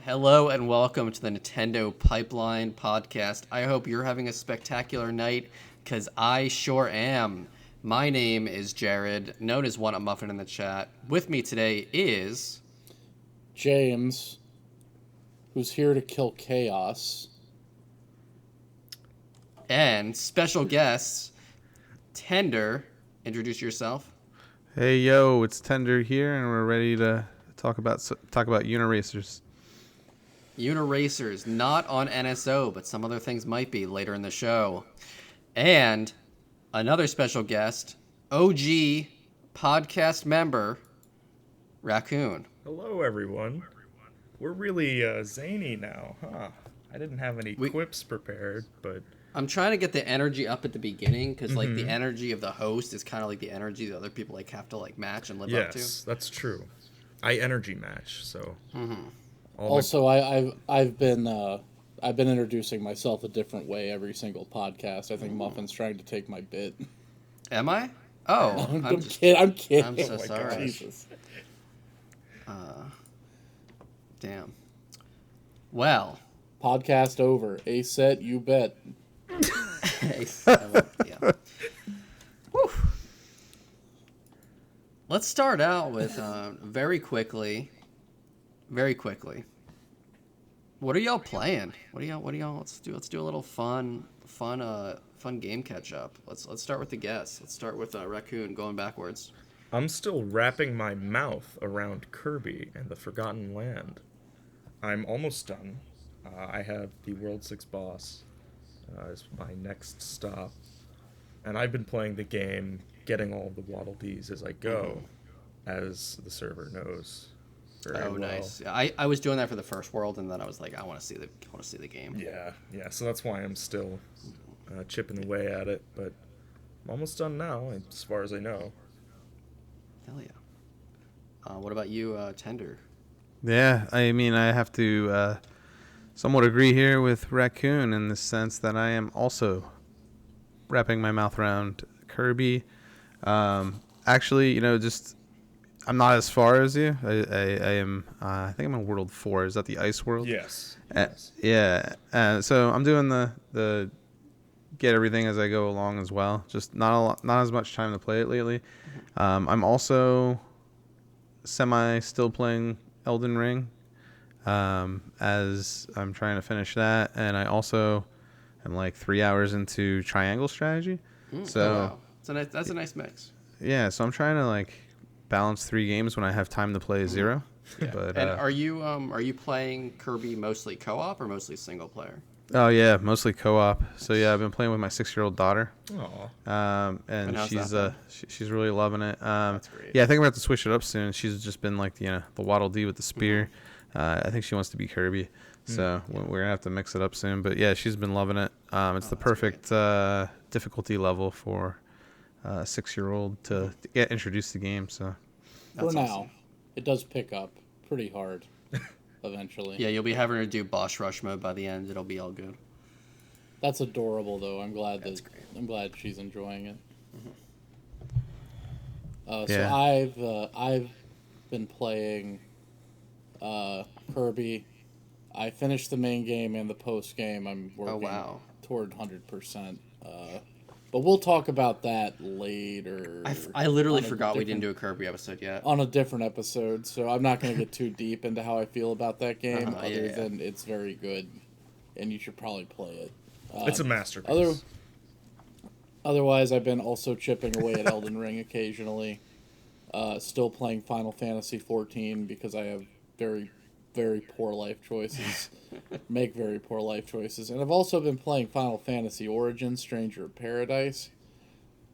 Hello and welcome to the Nintendo Pipeline Podcast. I hope you're having a spectacular night, because I sure am. My name is Jared, known as One Up Muffin in the chat. With me today is... James, who's here to kill chaos. And special guests, Tender. Introduce yourself. Hey yo, it's Tender here, and we're ready to talk about Uniracers. Uniracers, not on NSO, but some other things might be later in the show. And another special guest, OG podcast member, Raccoon. Hello, everyone. We're really zany now, huh? I didn't have any quips prepared, but... I'm trying to get the energy up at the beginning, because like the energy of the host is kind of like the energy that other people like have to like match and live up to. Yes, that's true. I energy match, so... Also, I've been introducing myself a different way every single podcast. I think Muffin's trying to take my bit. Am I? Oh, I'm kidding. I'm so sorry. Jesus. Damn. Well. Podcast over. A set, you bet. Yeah. Whew. Let's start out with very quickly. What are y'all playing? What are y'all? Let's do a little fun game catch up. Let's start with the guests. Let's start with Raccoon going backwards. I'm still wrapping my mouth around Kirby and the Forgotten Land. I'm almost done. I have the World 6 boss as my next stop. And I've been playing the game, getting all the Waddle Dees as I go, as the server knows very well. Nice. I was doing that for the first world, and then I was like, I want to see the game. Yeah. So that's why I'm still chipping away at it, but I'm almost done now, as far as I know. Hell yeah. What about you, Tender? Yeah, I mean, I have to somewhat agree here with Raccoon in the sense that I am also wrapping my mouth around Kirby. Actually, I'm not as far as you. I am. I think I'm in World 4. Is that the Ice World? Yes. Yeah. So I'm doing the get everything as I go along as well. Just not as much time to play it lately. I'm also still playing Elden Ring, as I'm trying to finish that, and I also am like 3 hours into Triangle Strategy. Wow. That's a nice mix. Yeah, so I'm trying to like balance 3 games when I have time to play 0. Yeah. But, and are you playing Kirby mostly co-op or mostly single player? Oh yeah, mostly co-op. So yeah, I've been playing with my 6-year-old daughter. Aww. And she's really loving it. That's great. Yeah, I think I'm gonna have to switch it up soon. She's just been like the Waddle Dee with the spear. I think she wants to be Kirby, so we're gonna have to mix it up soon. But yeah, she's been loving it. It's the perfect difficulty level for a 6-year-old to get introduced to the game. So for now, it does pick up pretty hard eventually. Yeah, you'll be having to do boss rush mode by the end. It'll be all good. That's adorable, though. I'm glad she's enjoying it. So I've been playing Kirby. I finished the main game and the post game. I'm working toward 100%. But we'll talk about that later. I literally forgot we didn't do a Kirby episode yet. On a different episode, so I'm not going to get too deep into how I feel about that game, than it's very good, and you should probably play it. It's a masterpiece. Otherwise, I've been also chipping away at Elden Ring occasionally. Still playing Final Fantasy XIV because I have very, very poor life choices. Make very poor life choices. And I've also been playing Final Fantasy Origins, Stranger of Paradise,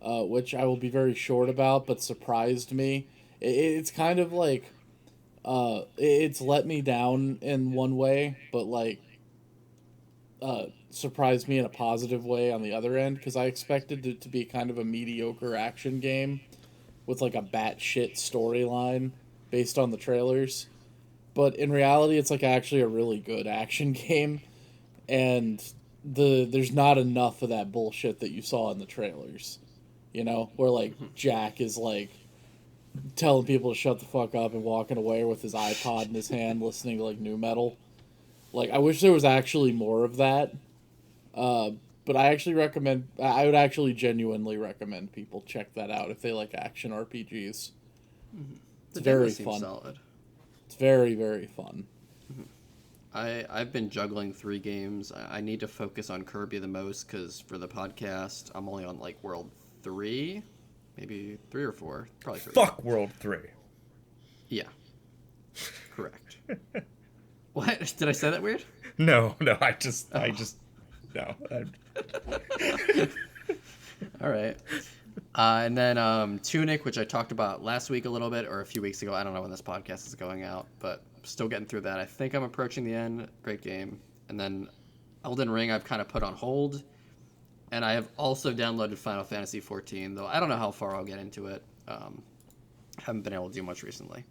which I will be very short about, but surprised me. It's kind of like... it's let me down in one way, but like... surprised me in a positive way on the other end, because I expected it to be kind of a mediocre action game with like a batshit storyline based on the trailers. But in reality, it's like actually a really good action game, and there's not enough of that bullshit that you saw in the trailers. Where like Jack is like telling people to shut the fuck up and walking away with his iPod in his hand listening to like nu metal. Like, I wish there was actually more of that. But I would actually genuinely recommend people check that out if they like action RPGs. It's The very demo seems fun. solid. It's very, very fun. I've been juggling 3 games. I need to focus on Kirby the most because for the podcast, I'm only on like World 3, maybe 3 or 4, probably 3. Fuck World 3. Yeah, correct. What? Did I say that weird? No, I just no. All right. And then Tunic, which I talked about last week a little bit, or a few weeks ago. I don't know when this podcast is going out, but still getting through that. I think I'm approaching the end. Great game. And then Elden Ring I've kind of put on hold. And I have also downloaded Final Fantasy 14, though I don't know how far I'll get into it. Haven't been able to do much recently.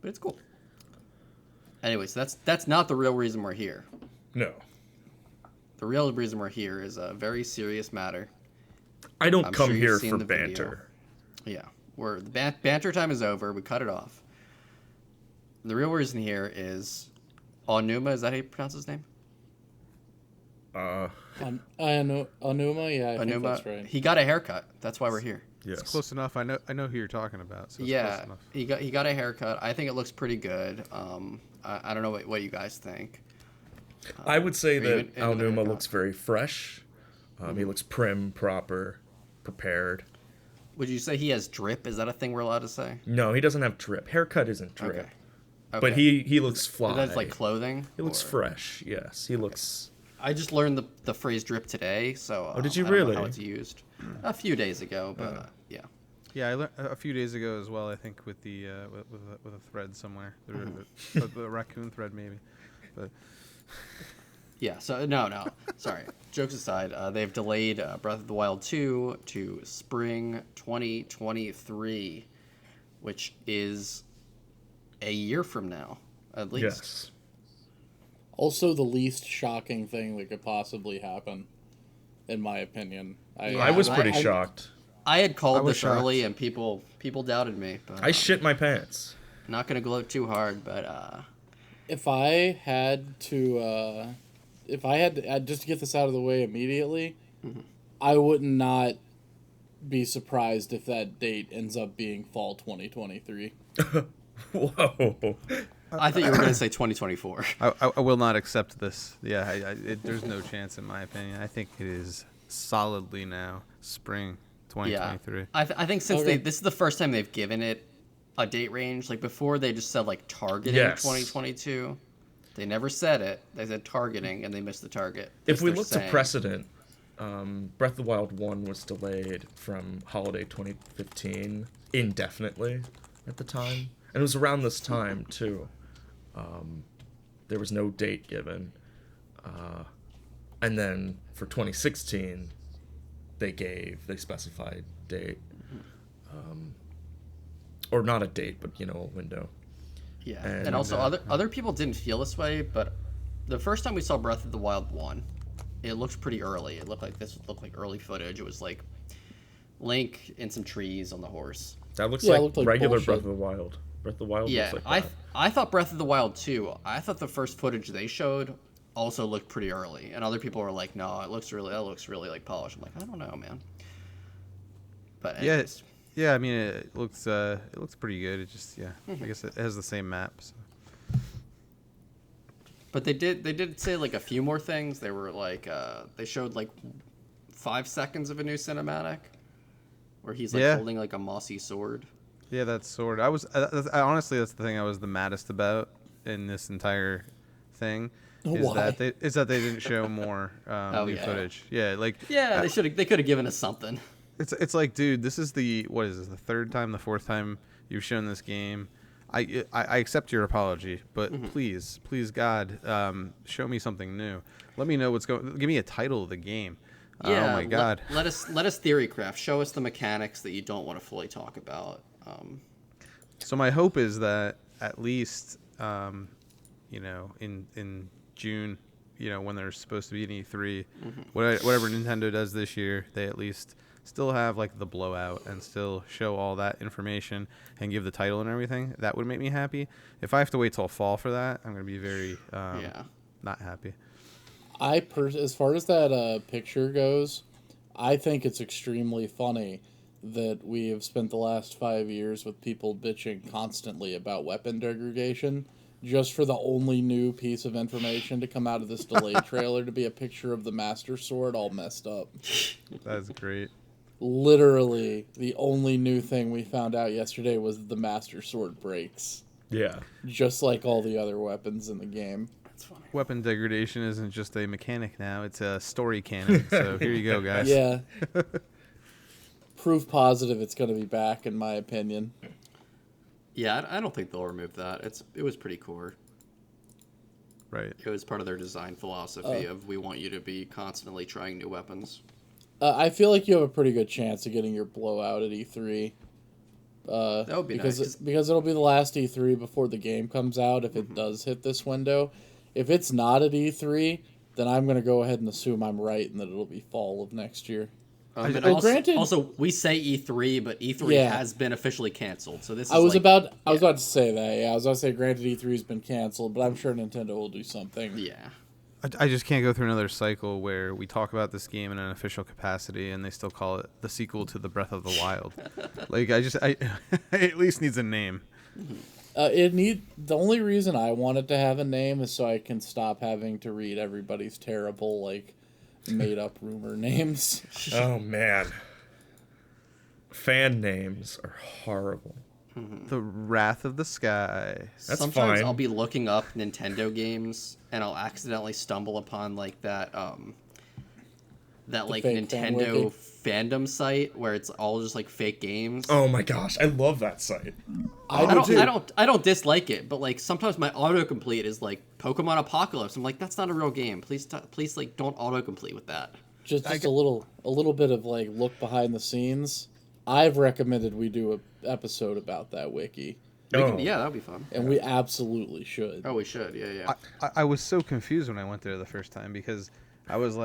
But it's cool. Anyways, that's not the real reason we're here. No. The real reason we're here is a very serious matter. I don't I'm come sure you've here seen for the banter. video. Yeah, the banter time is over. We cut it off. The real reason here is Onuma. Is that how you pronounce his name? Onuma, yeah, I think that's Onuma. right. He got a haircut. That's why we're here. Yes. It's close enough. I know who you're talking about. So it's Yeah, close enough. he got a haircut. I think it looks pretty good. I don't know what you guys think. I would say are you that into the Aonuma haircut? looks very fresh. He looks prim, proper, prepared. Would you say he has drip? Is that a thing we're allowed to say? No, he doesn't have drip. Haircut isn't drip. Okay. But he looks Is fly. that like clothing? He looks or- fresh. Yes, he looks. I just learned the phrase drip today, so Oh, did you I don't know really? how it's used a few days ago, but yeah. Yeah, I learned a few days ago as well. I think with the with a thread somewhere, the raccoon thread maybe, but Yeah, so no. Sorry. Jokes aside, they've delayed Breath of the Wild 2 to spring 2023, which is a year from now, at least. Yes. Also, the least shocking thing that could possibly happen, in my opinion. Yeah, I was pretty I- shocked. I had called I was this shocked. early, and people doubted me. But I shit my pants. not going to gloat too hard, but If I had to, just to get this out of the way immediately, I would not be surprised if that date ends up being fall 2023. Whoa. I thought you were going to say 2024. I will not accept this. Yeah, there's no chance in my opinion. I think it is solidly now spring 2023. Yeah, I think since Okay. this is the first time they've given it a date range. Like before, they just said like targeting Yes. 2022. They never said it. They said targeting, and they missed the target. If This we they're look to saying. precedent, Breath of the Wild 1 was delayed from holiday 2015 indefinitely at the time. And it was around this time, too. There was no date given. And then for 2016, they specified date. Or not a date, but, a window. Yeah, And, and also other people didn't feel this way, but the first time we saw Breath of the Wild 1, it looked pretty early. It looked like early footage. It was like Link in some trees on the horse. That looks Yeah, it like looked like regular bullshit. Breath of the Wild. Breath of the Wild Yeah, looks like that. I thought Breath of the Wild 2, I thought the first footage they showed also looked pretty early, and other people were like, no, that looks really like polished. I'm like, I don't know, man. But anyways. Yeah. I mean, it looks pretty good. It just I guess it has the same map. So. But they did say like a few more things. They were like they showed like 5 seconds of a new cinematic where he's like holding like a mossy sword. Yeah, that sword. Honestly, that's the thing I was the maddest about in this entire thing. Why? Is that they didn't show more new yeah. footage. Yeah, like Yeah, they could have given us something. it's like, dude, this is the fourth time you've shown this game. I accept your apology, but please God, show me something new. Let me know what's going. Give me a title of the game. Yeah, oh my God. Let us theory craft. Show us the mechanics that you don't want to fully talk about. So my hope is that at least, in June, when there's supposed to be an E3, whatever Nintendo does this year, they at least still have like the blowout and still show all that information and give the title and everything, that would make me happy. If I have to wait till fall for that, I'm gonna be very not happy. As far as that picture goes, I think it's extremely funny that we have spent the last 5 years with people bitching constantly about weapon degradation, just for the only new piece of information to come out of this delayed trailer to be a picture of the Master Sword all messed up. That's great. Literally, the only new thing we found out yesterday was the Master Sword breaks. Yeah. Just like all the other weapons in the game. That's funny. Weapon degradation isn't just a mechanic now; it's a story canon. So here you go, guys. Yeah. Proof positive it's going to be back, in my opinion. Yeah, I don't think they'll remove that. It was pretty core. Right. It was part of their design philosophy of we want you to be constantly trying new weapons. I feel like you have a pretty good chance of getting your blowout at E3. That would be nice. Because it'll be the last E3 before the game comes out if it does hit this window. If it's not at E3, then I'm going to go ahead and assume I'm right and that it'll be fall of next year. And granted, also, we say E3, but E3 has been officially canceled. So this is I was about to say that. Yeah, I was about to say granted E3's been canceled, but I'm sure Nintendo will do something. Yeah. I just can't go through another cycle where we talk about this game in an official capacity and they still call it the sequel to the Breath of the Wild. Like it at least needs a name. The only reason I want it to have a name is so I can stop having to read everybody's terrible made up rumor names. Oh man. Fan names are horrible. The Wrath of the Sky. That's Sometimes fine. I'll be looking up Nintendo games and I'll accidentally stumble upon that fake Nintendo fandom site where it's all just fake games. Oh my gosh, I love that site. I don't dislike it, but sometimes my autocomplete is Pokemon Apocalypse. I'm like, that's not a real game. Please don't autocomplete with that. Just a little bit of look behind the scenes. I've recommended we do an episode about that wiki. Yeah, that'd be fun. And we absolutely should. Oh, we should. Yeah. I was so confused when I went there the first time because I was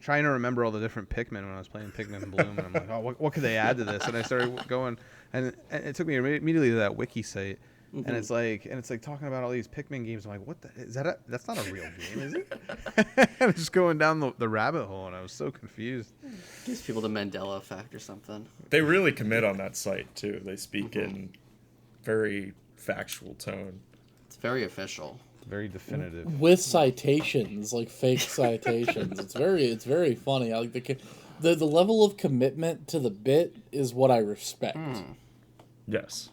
trying to remember all the different Pikmin when I was playing Pikmin Bloom, and I'm like, oh, what could they add to this? And I started going, and it took me immediately to that wiki site, and it's talking about all these Pikmin games. I'm like, what is that? That's not a real game, is it? I'm just going down the rabbit hole, and I was so confused. Gives people the Mandela effect or something. They really commit on that site too. They speak in very factual tone. It's very official. Very definitive. With citations, fake citations. It's very funny. I like the level of commitment to the bit is what I respect. Yes.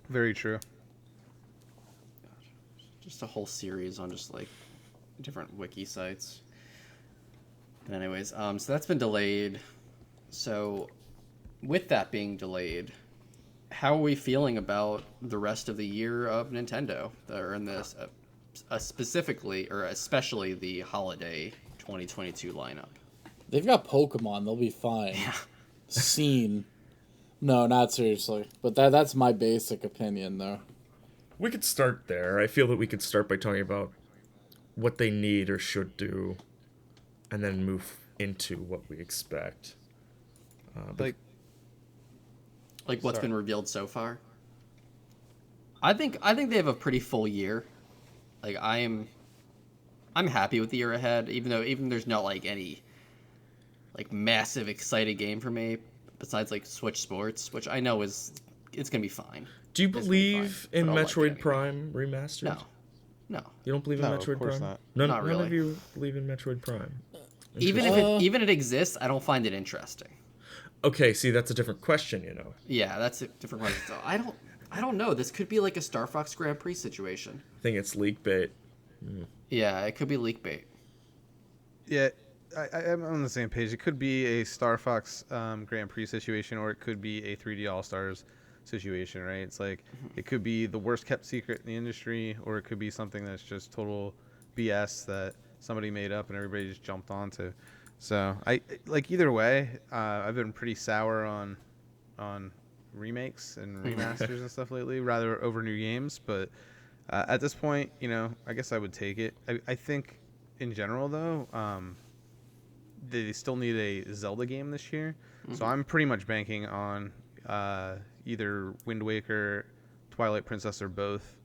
Very true. Just a whole series on just different wiki sites. But anyways, so that's been delayed. So with that being delayed, how are we feeling about the rest of the year of Nintendo that are in this specifically or especially the holiday 2022 lineup? They've got Pokemon. They'll be fine. Yeah. Scene. No, not seriously. But that's my basic opinion, though. We could start there. I feel that we could start by talking about what they need or should do, and then move into what we expect. What's been revealed so far? I think they have a pretty full year. I'm happy with the year ahead, even there's not any massive exciting game for me besides Switch Sports, which I know it's gonna be fine. Do you believe in I don't like it Metroid anyway. Prime Remastered? No. You don't believe in No, Metroid of course Prime? not. None, Not none of really. you believe in Metroid Prime. Even if it exists, I don't find it interesting. Okay, see, that's a different question, Yeah, that's a different question. So I don't know. This could be a Star Fox Grand Prix situation. I think it's leak bait. Yeah, it could be leak bait. Yeah, I'm on the same page. It could be a Star Fox Grand Prix situation, or it could be a 3D All Stars situation, right? It's it could be the worst kept secret in the industry, or it could be something that's just total BS that somebody made up and everybody just jumped onto. So either way, I've been pretty sour on remakes and remasters and stuff lately, rather over new games. But at this point, I guess I would take it. I think in general though, they still need a Zelda game this year. So I'm pretty much banking on either Wind Waker, Twilight Princess, or both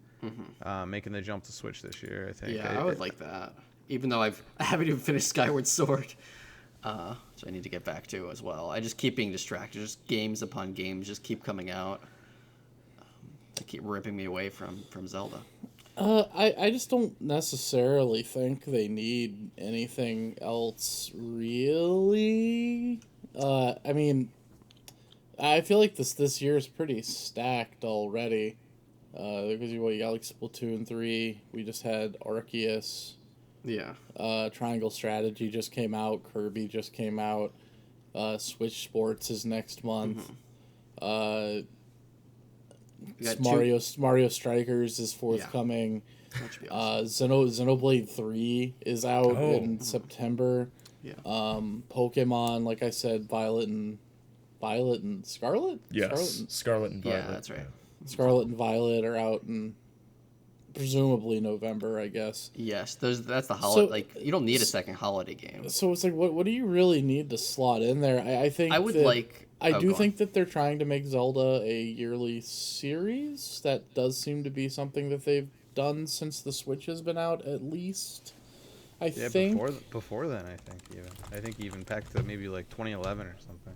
making the jump to Switch this year. I think. Yeah, I would like that. Even though I haven't even finished Skyward Sword, which I need to get back to as well. I just keep being distracted. Just games upon games just keep coming out. They keep ripping me away from Zelda. I just don't necessarily think they need anything else, really. I mean, I feel like this year is pretty stacked already. Because you got like Splatoon 3. We just had Arceus. Yeah. Triangle Strategy just came out. Kirby just came out. Switch Sports is next month. Mario Strikers is forthcoming. That should be awesome. Xenoblade 3 is out in September. Yeah. Pokemon, like I said, Violet and Scarlet? Yes, Scarlet and Violet. Yeah, that's right. Scarlet and Violet are out in presumably November, I guess. Yes, that's the holiday. So- Like, you don't need a second holiday game. So it's like, what do you really need to slot in there? I think I would that- like. I oh, do go on. think that they're trying to make Zelda a yearly series. That does seem to be something that they've done since the Switch has been out, at least. I Yeah, think. before then, I think even back to maybe like 2011 or something.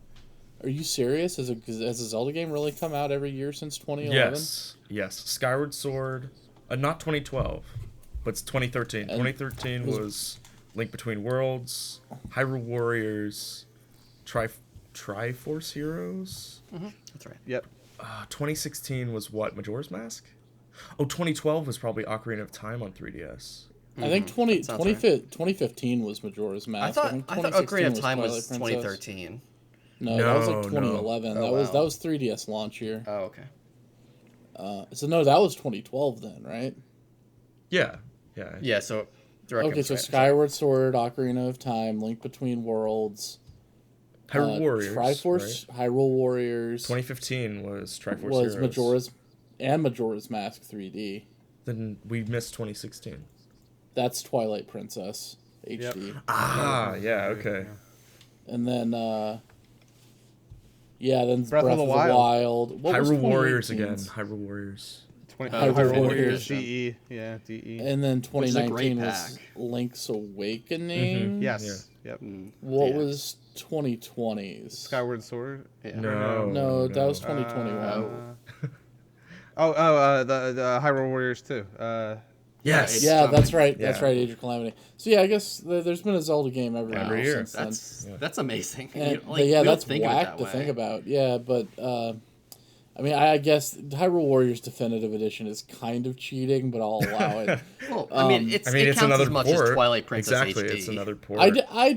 Are you serious? Has a Zelda game really come out every year since 2011? Yes. Skyward Sword, not 2012, but it's 2013. 2013 was Link Between Worlds, Hyrule Warriors, Triforce Heroes. That's right. Yep. 2016 was what? Majora's Mask? Oh, 2012 was probably Ocarina of Time on 3DS. I think That sounds right. 2015 was Majora's Mask. I thought think Ocarina 2016 of Time was Twilight Princess. 2013. No, that was like No. 2011. Oh, that wow. was 3DS launch year. Oh, okay. So no, that was 2012 then, right? Yeah. Yeah, so. Direct Okay, so Infrared. Skyward Sword, Ocarina of Time, Link Between Worlds, Hyrule Warriors. Triforce, right? Hyrule Warriors 2015 was Triforce was Heroes. Majora's Mask 3D. Then we missed 2016. That's Twilight Princess HD. Ah, yeah, okay. And then then Breath of the Wild. What was Hyrule Warriors 2018's? again. Hyrule Warriors. Hyrule Warriors. DE. Yeah, DE. And then Which is a great 2019 was pack. Link's Awakening. Yes. Yep. What Yeah. was 2020's? Skyward Sword. Yeah. No, that was 2021. The Hyrule Warriors too. Yes. Yeah, coming. that's right. That's Yeah. right. Age of Calamity. So yeah, I guess there's been a Zelda game every Year. since then. That's amazing. And, You know, like, we yeah, don't that's think of it whack that to way. think about. Yeah, but I mean, I guess Hyrule Warriors Definitive Edition is kind of cheating, but I'll allow it. Well, I mean, it it's counts another as much port. as Twilight Princess Exactly, HD. it's another port. I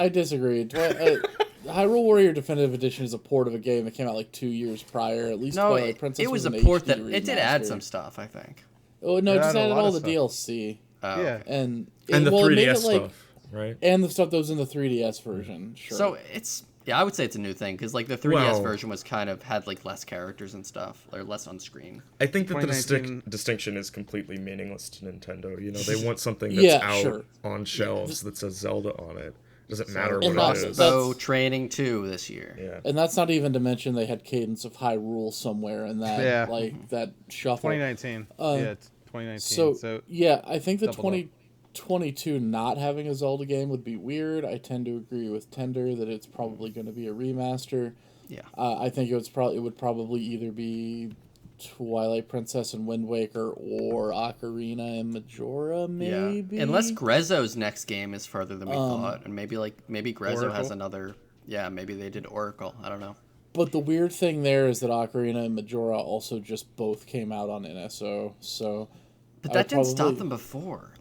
disagree. Hyrule Warrior Definitive Edition is a port of a game that came out like 2 years prior. At least No, Twilight Princess it was a an port HD that it did add remaster. some stuff, I think. Oh no, it It just added a added lot all of the stuff. DLC Oh, Yeah. okay. and the it made 3DS it, like, stuff, right? and the stuff that was in the 3DS version. Sure. So it's I would say it's a new thing because like the 3DS Well- version was kind of had like less characters and stuff or less on screen. I think that the 2019 distinction is completely meaningless to Nintendo. You know, they want something that's Yeah, out sure. on shelves that says Zelda on it. Doesn't matter And what it that's- is. So training 2 this year. Yeah. And that's not even to mention they had Cadence of Hyrule somewhere in that, Yeah. like that shuffle. 2019. It's 2019. So, yeah, I think the doubled up. 2022 not having a Zelda game would be weird. I tend to agree with Tender that it's probably going to be a remaster. Yeah. I think it would probably either be Twilight Princess and Wind Waker or Ocarina and Majora, maybe. Yeah. Unless Grezzo's next game is further than we thought, and maybe Grezzo has Oracle? another. Yeah, maybe they did Oracle. I don't know. But the weird thing there is that Ocarina and Majora also just both came out on NSO, so. But I that would didn't stop probably- them before.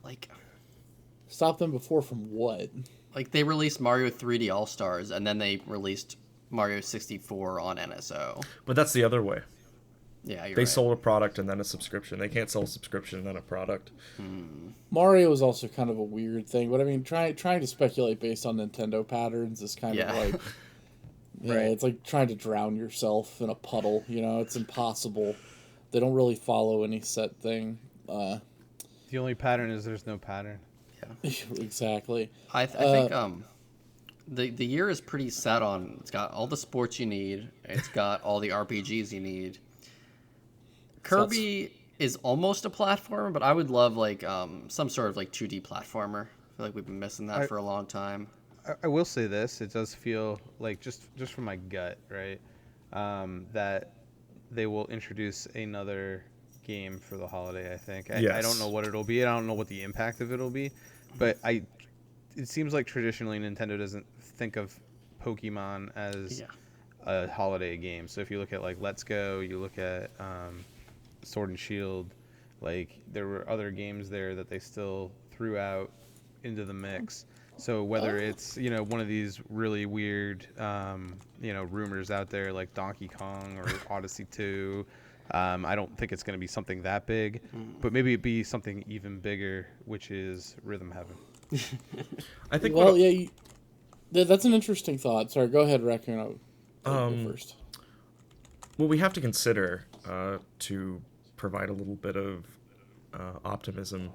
Stop them before from what? Like they released Mario 3D All Stars, and then they released Mario 64 on NSO. But that's the other way. Yeah, you're They right. sold a product and then a subscription. They can't sell a subscription and then a product. Mario is also kind of a weird thing, but I mean, trying to speculate based on Nintendo patterns is kind Yeah. of like, yeah, Right. it's like trying to drown yourself in a puddle. You know, it's impossible. They don't really follow any set thing. the only pattern is there's no pattern. Exactly. I think the year is pretty set on. It's got all the sports you need. It's got all the RPGs you need. Kirby is almost a platformer, but I would love like some sort of like 2D platformer. I feel like we've been missing that for a long time. I will say this: it does feel like just from my gut, right, that they will introduce another game for the holiday. I think. I don't know what it'll be. I don't know what the impact of it'll be, but it seems like traditionally Nintendo doesn't think of Pokemon as a holiday game. So if you look at like Let's Go, you look at Sword and Shield, like there were other games there that they still threw out into the mix. So whether it's, one of these really weird, rumors out there like Donkey Kong or Odyssey 2, I don't think it's going to be something that big, but maybe it'd be something even bigger, which is Rhythm Heaven. I think. Well, that's an interesting thought. Sorry, go ahead, Raccoon. I'll go first. What we have to consider to provide a little bit of optimism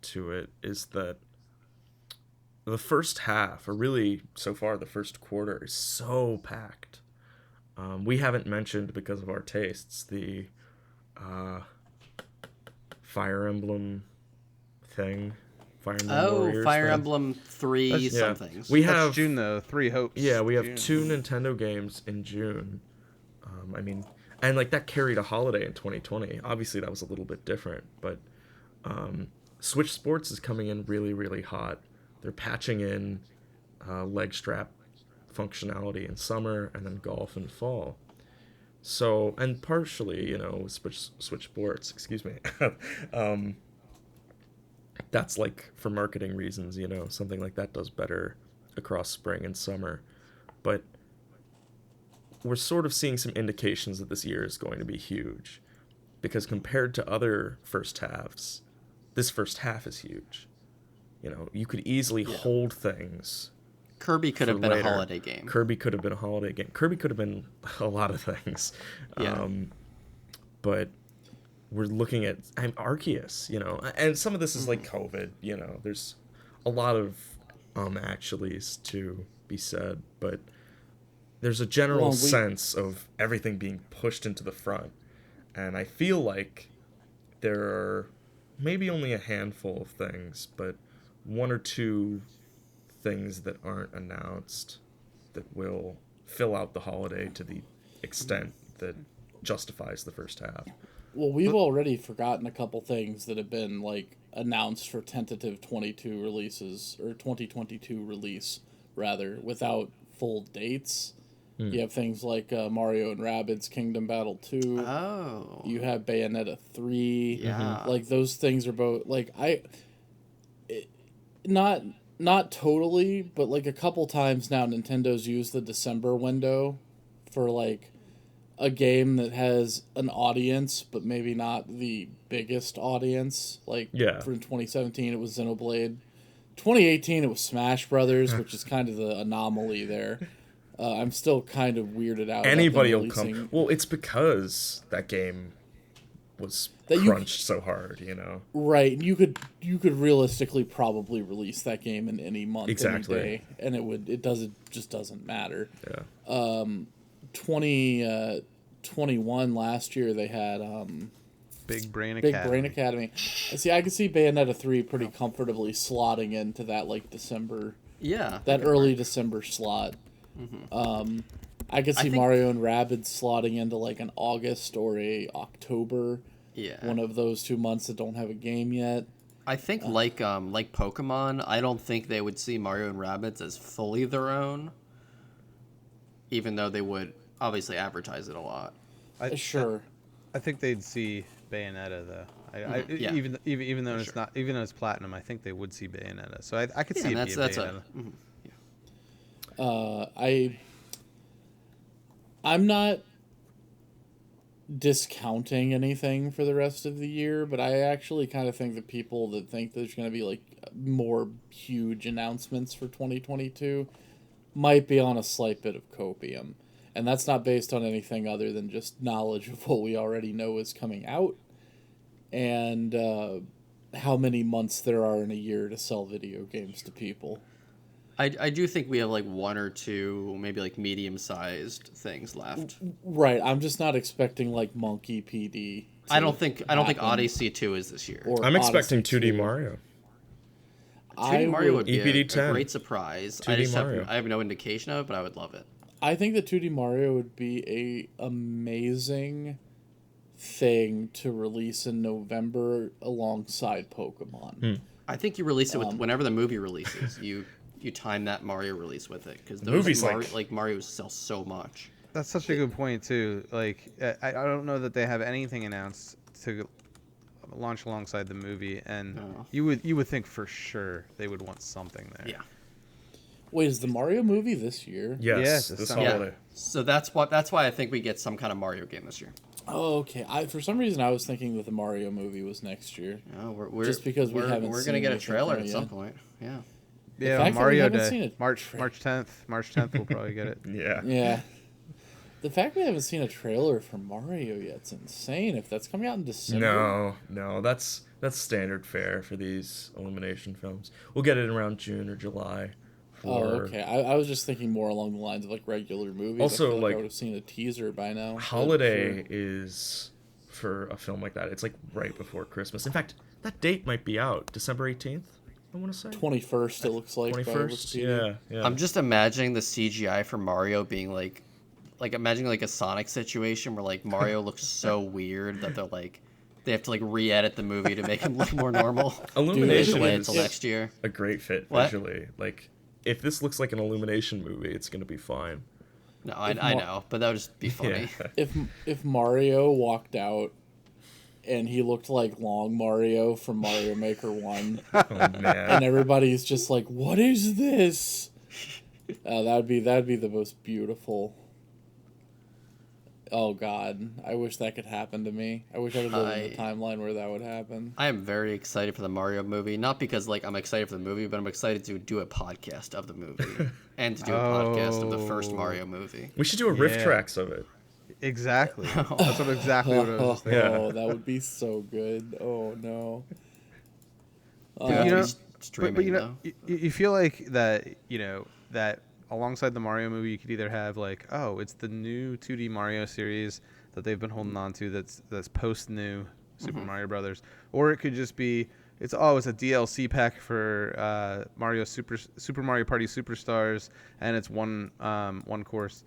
to it is that the first half, or really so far the first quarter, is so packed. We haven't mentioned, because of our tastes, the Fire Emblem thing. Fire Emblem Warriors Fire thing. Emblem 3 somethings. We That's have June though. 3 Hopes. Yeah, we have June. 2 Nintendo games in June. And like that carried a holiday in 2020. Obviously, that was a little bit different, but Switch Sports is coming in really, really hot. They're patching in leg strap functionality in summer, and then golf in fall. So, and partially, Switch Sports, excuse me. That's like for marketing reasons, something like that does better across spring and summer. But we're sort of seeing some indications that this year is going to be huge, because compared to other first halves, this first half is huge. You could easily hold things. Kirby could have been later. a holiday game. Kirby could have been a holiday game. Kirby could have been a lot of things. Yeah. But we're looking at Arceus, and some of this is like COVID, there's a lot of actuallys to be said, but there's a general sense of everything being pushed into the front. And I feel like there are maybe only a handful of things, but 1 or 2 things that aren't announced that will fill out the holiday to the extent that justifies the first half. Well, we've already forgotten a couple things that have been like announced for tentative 22 releases, or 2022 release rather, without full dates. You have things like Mario and Rabbids Kingdom Battle 2. Oh. You have Bayonetta 3. Yeah. Like those things are both like not totally, but like a couple times now Nintendo's used the December window for like a game that has an audience, but maybe not the biggest audience. Like for 2017 it was Xenoblade. 2018 it was Smash Brothers, which is kind of the anomaly there. I'm still kind of weirded out. Anybody will come. Well, it's because that game was crunched so hard, Right. You could realistically probably release that game in any month, any day, and it just doesn't matter. Yeah. 2021 last year they had Big Brain Academy. See, I can see Bayonetta 3 pretty comfortably slotting into that like December. Yeah. That early December slot. I could see Mario and Rabbids slotting into like an August or a October. Yeah. One of those 2 months that don't have a game yet. I think like Pokemon, I don't think they would see Mario and Rabbids as fully their own, even though they would obviously advertise it a lot. Sure. I think they'd see Bayonetta though. Even though it's not, even though it's platinum, I think they would see Bayonetta. So I could see it being Bayonetta. I'm not discounting anything for the rest of the year, but I actually kind of think that people that think there's going to be like more huge announcements for 2022 might be on a slight bit of copium. And that's not based on anything other than just knowledge of what we already know is coming out and how many months there are in a year to sell video games to people. I do think we have like one or two, maybe like medium-sized things left. Right, I'm just not expecting like Monkey PD. I don't think happen. Odyssey 2 is this year. Or I'm expecting Odyssey 2D 2. Mario. 2D Mario would be EPD a 10. great surprise. 2D Mario. I have no indication of it, but I would love it. I think the 2D Mario would be a amazing thing to release in November alongside Pokemon. I think you release it with whenever the movie releases. You time that Mario release with it because those Movies Mario sell so much. That's such a good point too. Like I don't know that they have anything announced to launch alongside the movie, and you would think for sure they would want something there. Yeah. Wait, is the Mario movie this year? Yes, Yeah, this yeah. holiday. So that's why I think we get some kind of Mario game this year. Oh, okay. For some reason I was thinking that the Mario movie was next year. Oh, we're Just because we haven't we're seen gonna get a anything trailer from at it some yet. point. Yeah. Yeah, fact that we Mario haven't Day, seen it- March 10th. March 10th, we'll probably get it. Yeah. Yeah. The fact we haven't seen a trailer for Mario yet's insane. If that's coming out in December. No, that's standard fare for these Illumination films. We'll get it around June or July. Oh, okay. I was just thinking more along the lines of like regular movies. Also, I feel like, I would have seen a teaser by now. but Holiday sure. is, for a film like that, it's like right before Christmas. In fact, that date might be out, December 18th, I want to say. 21st, it looks like. by 21st? Wikipedia. Yeah. I'm just imagining the CGI for Mario being like imagining like a Sonic situation where like Mario looks so weird that they have to like re-edit the movie to make him look more normal. Illumination Delay it is until next year. a great fit What? visually. Like, if this looks like an Illumination movie, it's going to be fine. No, I know, but that would just be funny. Yeah. If Mario walked out and he looked like Long Mario from Mario Maker 1, Oh, and man. everybody's just like, "What is this?" That'd be the most beautiful. Oh God, I wish that could happen to me. I wish I could live in the timeline where that would happen. I am very excited for the Mario movie, not because like I'm excited for the movie, but I'm excited to do a podcast of the movie and to do a podcast of the first Mario movie. We should do a riff Yeah. tracks of it. Exactly. That's exactly what I was thinking. Oh, that would be so good. Oh no. Yeah, you know, streaming but you know, though. you feel like that, that alongside the Mario movie, you could either have like, oh, it's the new 2D Mario series that they've been holding on to that's post new Super Mario Brothers, or it could just be it's a DLC pack for Mario Super Mario Party Superstars, and it's one course.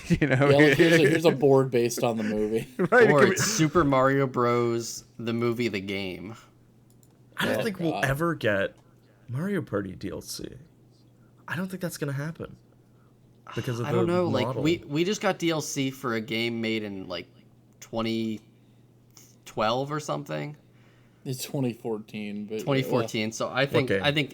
Yeah, like here's a board based on the movie. Right, it Or could be- it's Super Mario Bros. The movie, the game. I don't Oh, think we'll God. ever get Mario Party DLC. I don't think that's going to happen. Because of I the don't know. model. Like we just got DLC for a game made in like 2012 or something. It's 2014, but 2014. So I think game?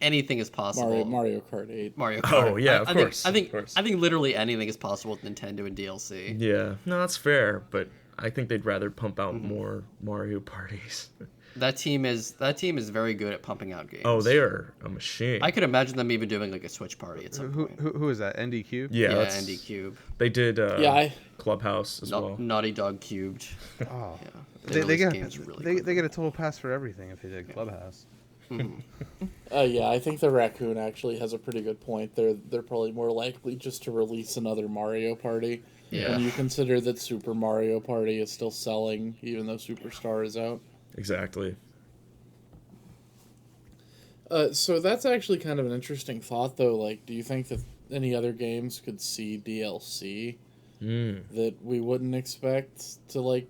anything is possible. Mario Kart 8. Mario Kart. Oh, yeah, of course, I think of course. I think literally anything is possible with Nintendo and DLC. Yeah, no, that's fair, but I think they'd rather pump out Mm-hmm. more Mario parties. That team is very good at pumping out games. Oh, they are a machine. I could imagine them even doing like a Switch party at some point. who is that? ND Cube? yeah, Yeah, that's, Andy Cube. they did Yeah, Clubhouse as well. Naughty Dog Cubed. Oh, Yeah. they release get games really they quickly. get a total pass for everything if they did Clubhouse. Yeah, I think the Raccoon actually has a pretty good point. They're probably more likely just to release another Mario Party. Yeah. When you consider that Super Mario Party is still selling, even though Superstar is out. Exactly. So that's actually kind of an interesting thought, though. Like, do you think that any other games could see DLC that we wouldn't expect to, like,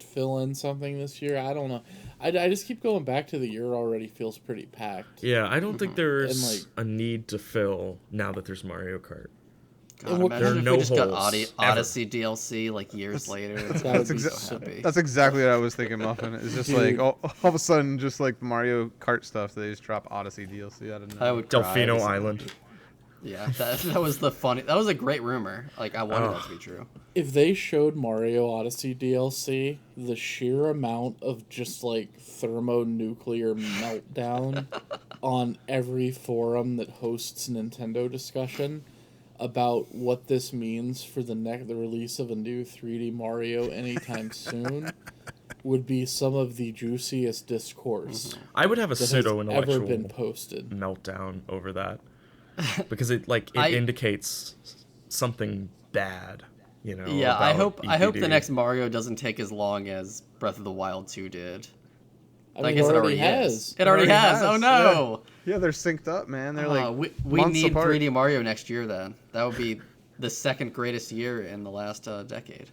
fill in something this year? I don't know. I just keep going back to the year already feels pretty packed. Yeah, I don't think there's And, like- a need to fill now that there's Mario Kart. God, And what- imagine There are if no we just got holes, ever. Odyssey DLC like years later. That would be so happy. That's exactly what I was thinking, Muffin. It's just Dude. like all of a sudden, just like Mario Kart stuff, they just drop Odyssey DLC out of I nowhere. would cry Delfino every Island. Yeah, that was that was a great rumor. Like I wanted that to be true. If they showed Mario Odyssey DLC, the sheer amount of just like thermonuclear meltdown on every forum that hosts Nintendo discussion about what this means for the release of a new 3D Mario anytime soon would be some of the juiciest discourse I would have a that has pseudo ever intellectual been posted. meltdown over that because it indicates something bad. Yeah, I about hope the EPD. next Mario doesn't take as long as Breath of the Wild 2 did. I I mean, guess it it already already has. is. It already has. Oh no! Yeah, they're synced up, man. They're like We months need apart. 3D Mario next year. Then that would be the second greatest year in the last decade.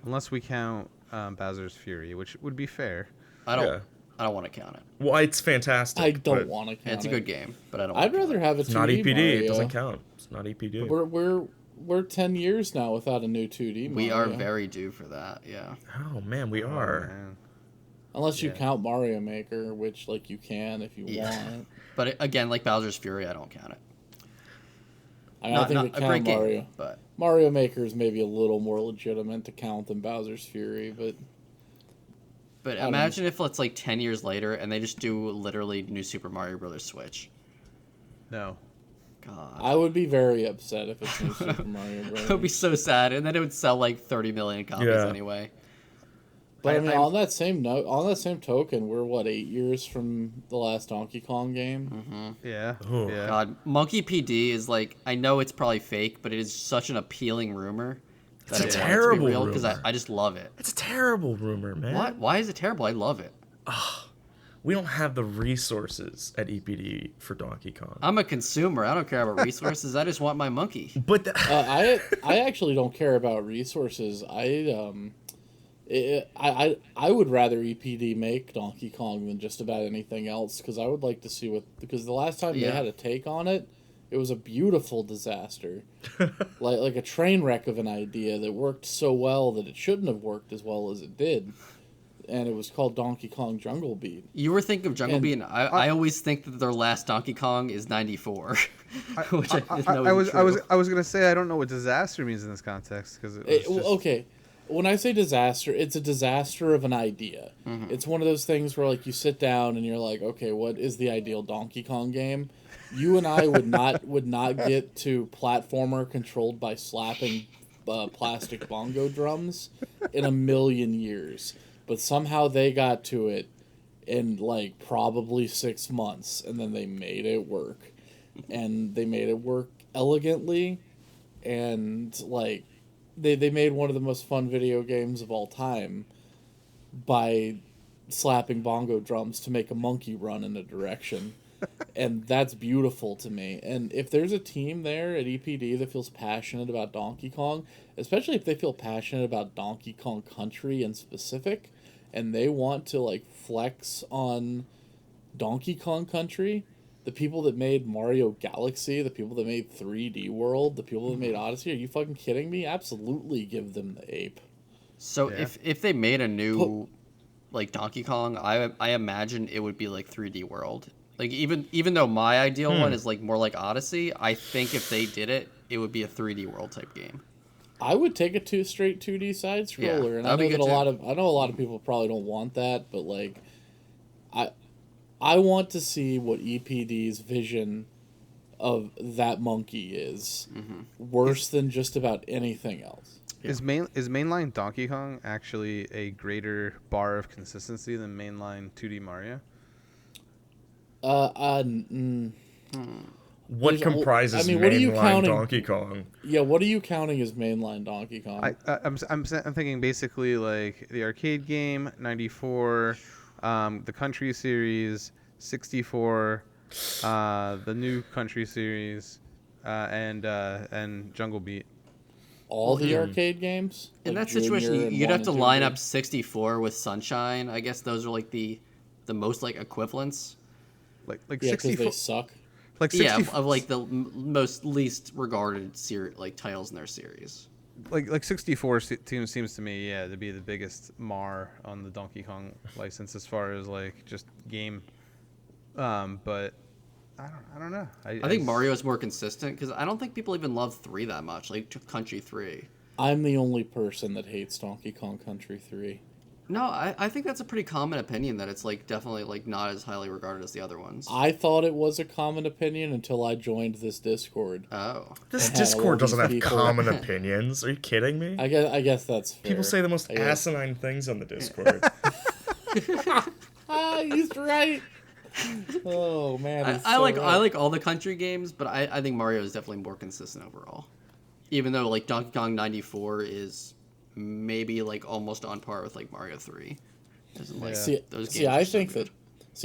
Unless we count Bowser's Fury, which would be fair. I don't. Yeah. I don't want to count it. Well, it's fantastic. I don't but want to count It's a good game, but I don't. I'd wanna count rather it. have a 2D It's not EPD. Mario. It doesn't count. It's not EPD. We're 10 years now without a new 2D Mario. We are very due for that. Yeah. Oh man, we Oh, are. man. Unless you Yeah. count Mario Maker, which like you can if you Yeah. want. But again, like Bowser's Fury, I don't count it. I Not, think not we a count great Mario. game, but Mario Maker is maybe a little more legitimate to count than Bowser's Fury, but don't imagine if it's like 10 years later and they just do literally New Super Mario Brothers Switch. No. God. I would be very upset if it's New Super Mario Bros. It would be so sad, and then it would sell like 30 million copies Yeah. anyway. But I mean, I- on that same note, on that same token, we're what 8 years from the last Donkey Kong game. Yeah. Oh, Yeah. God, Monkey PD is like, I know it's probably fake, but it is such an appealing rumor. It's that a I want terrible it to be real because rumor. I just love it. It's a terrible rumor, man. What? Why is it terrible? I love it. We don't have the resources at EPD for Donkey Kong. I'm a consumer. I don't care about resources. I just want my monkey. But I actually don't care about resources. I would rather EPD make Donkey Kong than just about anything else because I would like to see because the last time they Yeah. had a take on it, it was a beautiful disaster, like a train wreck of an idea that worked so well that it shouldn't have worked as well as it did, and it was called Donkey Kong Jungle Beat. You were thinking of Jungle And- Beat, and I always think that their last Donkey Kong is 94, which I didn't know I was was true. gonna say I don't know what disaster means in this context because it was just, Okay, when I say disaster, it's a disaster of an idea. It's one of those things where like you sit down and you're like, okay, what is the ideal Donkey Kong game? You and I would not get to platformer controlled by slapping plastic bongo drums in a million years, but somehow they got to it in like probably 6 months, and then they made it work, and they made it work elegantly, and like they made one of the most fun video games of all time by slapping bongo drums to make a monkey run in a direction. And that's beautiful to me. And if there's a team there at EPD that feels passionate about Donkey Kong, especially if they feel passionate about Donkey Kong Country in specific, and they want to like flex on Donkey Kong Country, the people that made Mario Galaxy, the people that made 3D World, the people that made Odyssey, are you fucking kidding me? Absolutely give them the ape. So Yeah. if they made a new like Donkey Kong, I imagine it would be like 3D World. Like even though my ideal one is like more like Odyssey, I think if they did it, it would be a 3D World type game. I would take a straight 2D side scroller, Yeah, and I that'd be know that good too. I know a lot of people probably don't want that, but like, I want to see what EPD's vision of that monkey is, worse than just about anything else. is mainline Donkey Kong actually a greater bar of consistency than mainline 2D Mario? what There's comprises I mean, what are you mainline counting? Donkey Kong? Yeah, what are you counting as mainline Donkey Kong? I'm thinking basically like the arcade game 94, the Country series 64, the new Country series, and Jungle Beat. All the arcade games? In Like that situation, Junior and you'd 1 have and to 2 line D? up 64 with Sunshine. I guess those are like the most like equivalents. Like Yeah, because 64, they suck. like Yeah, 60, of like the most least regarded like titles in their series. like 64 seems to me, yeah, to be the biggest mar on the Donkey Kong license as far as like just game. But I don't know. I think Mario is more consistent because I don't think people even love 3 that much, like Country 3. I'm the only person that hates Donkey Kong Country 3. No, I think that's a pretty common opinion that it's like definitely like not as highly regarded as the other ones. I thought it was a common opinion until I joined this Discord. Oh. This It had all Discord doesn't these have people. common opinions. Are you kidding me? I guess that's fair. People say the most I guess. asinine things on the Discord. He's right. Oh man, I like all the country games, but I think Mario is definitely more consistent overall. Even though like Donkey Kong 94 is maybe like almost on par with like Mario 3. Like, those games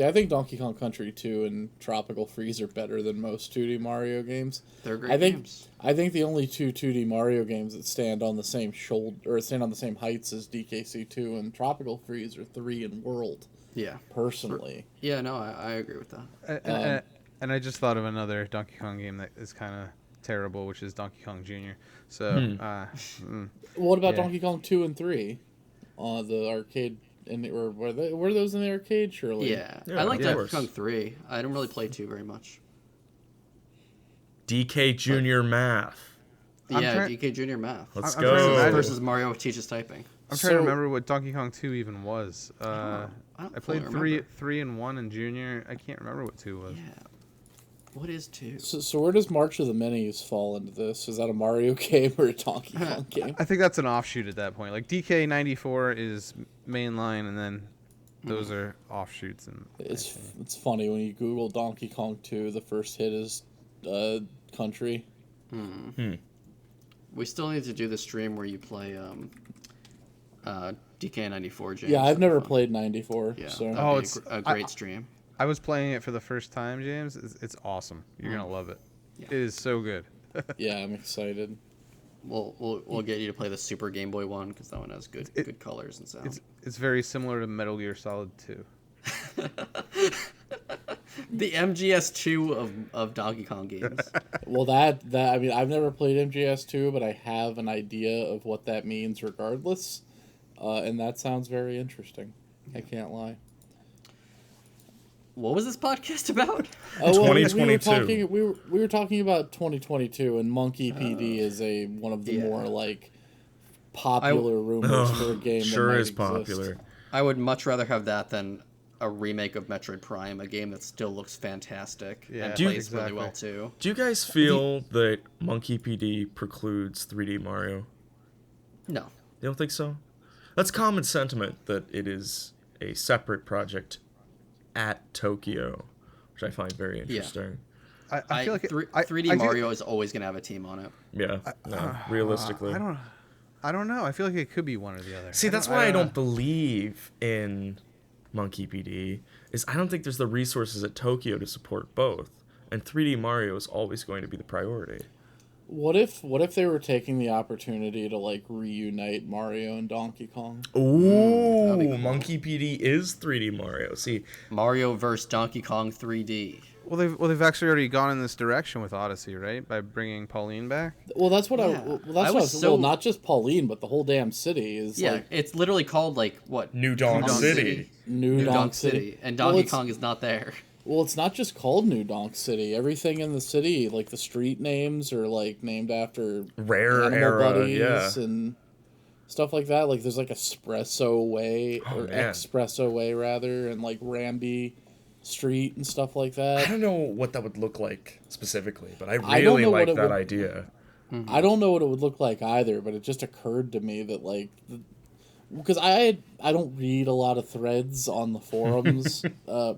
I think Donkey Kong Country 2 and Tropical Freeze are better than most 2D Mario games. They're great games. I think the only two 2D Mario games that stand on the same stand on the same heights as DKC 2 and Tropical Freeze are 3 and World. Yeah. Personally. Yeah, no, I agree with that. And I just thought of another Donkey Kong game that is kind of terrible, which is Donkey Kong Jr. So, what about Donkey Kong 2 and 3? The arcade, were those in the arcade? Surely. Yeah, I like Donkey Kong 3. I didn't really play 2 very much. DK Jr. Math. Yeah, DK Jr. Math. Let's go. Versus Mario teaches typing. I'm trying to remember what Donkey Kong 2 even was. I played remember. 3 and 1 and Junior. I can't remember what 2 was. Yeah. What is 2? So where does March of the Minis fall into this? Is that a Mario game or a Donkey Kong game? I think that's an offshoot at that point. Like DK94 is mainline, and then those are offshoots. And it's funny when you Google Donkey Kong 2, the first hit is Country. We still need to do the stream where you play DK94. James. Yeah, I've never played 94. Yeah, so. it's a great stream. I was playing it for the first time, James. It's awesome. You're gonna love it. Yeah. It is so good. Yeah, I'm excited. We'll get you to play the Super Game Boy one because that one has good colors and sound. It's very similar to Metal Gear Solid 2. The MGS2 of Donkey Kong games. Well, that I mean, I've never played MGS2, but I have an idea of what that means regardless, and that sounds very interesting. I can't lie. What was this podcast about? 2022. We were talking about 2022, and Monkey PD is one of the more like popular rumors for a game. Sure that is popular. I would much rather have that than a remake of Metroid Prime, a game that still looks fantastic and plays really well too. Do you guys feel that Monkey PD precludes 3D Mario? No. You don't think so? That's common sentiment that it is a separate project at Tokyo, which I find very interesting. I feel like 3D Mario is always going to have a team on it. Yeah, realistically. I don't know. I feel like it could be one or the other. See, that's why I don't believe in Monkey PD, is I don't think there's the resources at Tokyo to support both, and 3D Mario is always going to be the priority. What if they were taking the opportunity to like reunite Mario and Donkey Kong? Ooh, cool. Monkey PD is 3D Mario. See, Mario vs Donkey Kong 3D. Well, they've actually already gone in this direction with Odyssey, right? By bringing Pauline back. Well, that's what not just Pauline, but the whole damn city is. Yeah, like, it's literally called like what? New Donk City. New Donk City, and Donkey Kong is not there. Well, it's not just called New Donk City. Everything in the city, like the street names, are like named after rare animal era, buddies and stuff like that. Like there's like Espresso Way Expresso Way rather, and like Ramby Street and stuff like that. I don't know what that would look like specifically, but I really like that idea. Mm-hmm. I don't know what it would look like either, but it just occurred to me that like. Because I don't read a lot of threads on the forums,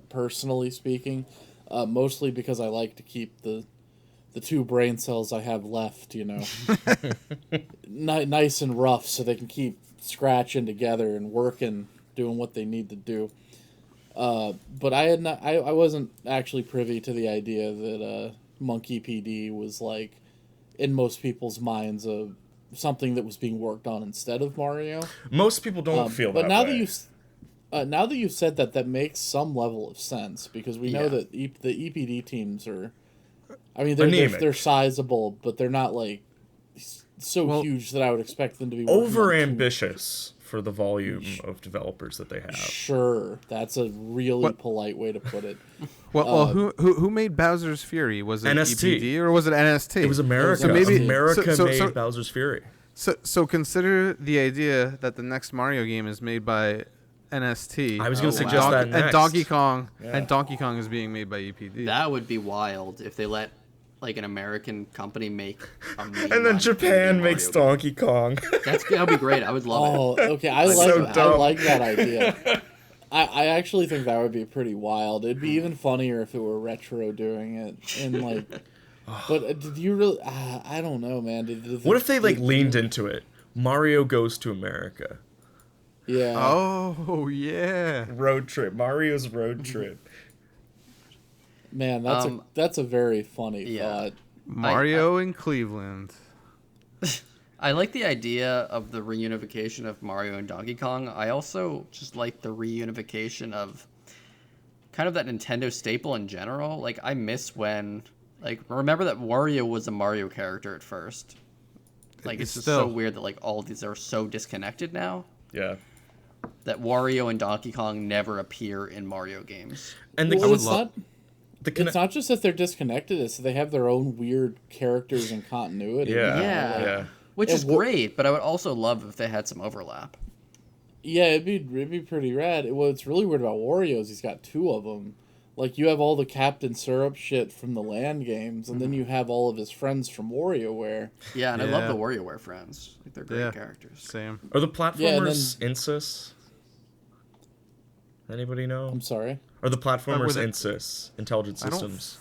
personally speaking, mostly because I like to keep the 2 brain cells I have left, nice and rough, so they can keep scratching together and working, doing what they need to do. But I wasn't actually privy to the idea that Monkey PD was like, in most people's minds, something that was being worked on instead of Mario. Most people don't feel that way. Now that you've said that, that makes some level of sense, because we know that the EPD teams are, I mean, they're sizable, but they're not like huge that I would expect them to be over ambitious for the volume of developers that they have. Sure, that's a really polite way to put it. Well, who made Bowser's Fury? Was it NST. EPD or was it NST? It was America. So maybe America made Bowser's Fury. So consider the idea that the next Mario game is made by NST. I was going to suggest that next. And Donkey Kong is being made by EPD. That would be wild if they let like an American company make a and then Japan makes Donkey Kong. That'd be great. I would love it. Oh, okay. I like that idea. I actually think that would be pretty wild. It'd be even funnier if it were Retro doing it. And, like... But did you really... I don't know, man. What if they, like, leaned into it? Mario Goes to America. Yeah. Oh, yeah. Road trip. Mario's road trip. Man, that's a very funny thought. Mario in Cleveland. I like the idea of the reunification of Mario and Donkey Kong. I also just like the reunification of kind of that Nintendo staple in general. Like, I miss when... Like, remember that Wario was a Mario character at first. Like, it's just so weird that, like, all of these are so disconnected now. Yeah. That Wario and Donkey Kong never appear in Mario games. And It's not just that they're disconnected, it's that they have their own weird characters and continuity. Yeah. Which is great, but I would also love if they had some overlap. Yeah, it'd be pretty rad. What's really weird about Wario is he's got two of them. Like, you have all the Captain Syrup shit from the Land games, and then you have all of his friends from WarioWare. Yeah, and I love the WarioWare friends. Like, they're great characters. Same. Are the platformers Insys? Anybody know? I'm sorry? Are the platformers Insys? Intelligent Systems?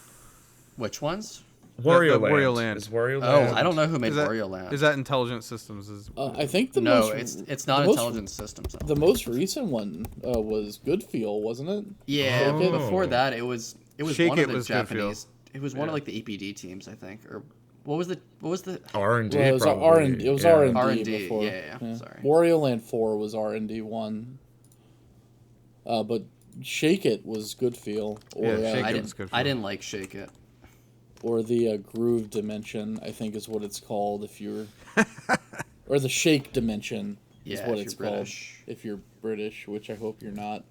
Which ones? Wario Land. Is Wario Land? Oh, I don't know who made Wario Land. Is that Intelligent Systems? I think the No, most... it's not Intelligent Systems. The most recent one was Good Feel, wasn't it? Yeah, before that, it was Shake one It of the was Japanese... It was one of, like, the EPD teams, I think. Or what was the... R&D, Well, it was probably. it was R&D R&D, before. yeah. Sorry. Wario Land 4 was R&D 1. But Shake It was Good Feel. Or, Shake It was Good Feel. I didn't like Shake It. Or the Groove Dimension, I think is what it's called if you're... or the Shake Dimension is what it's called. British. If you're British, which I hope you're not.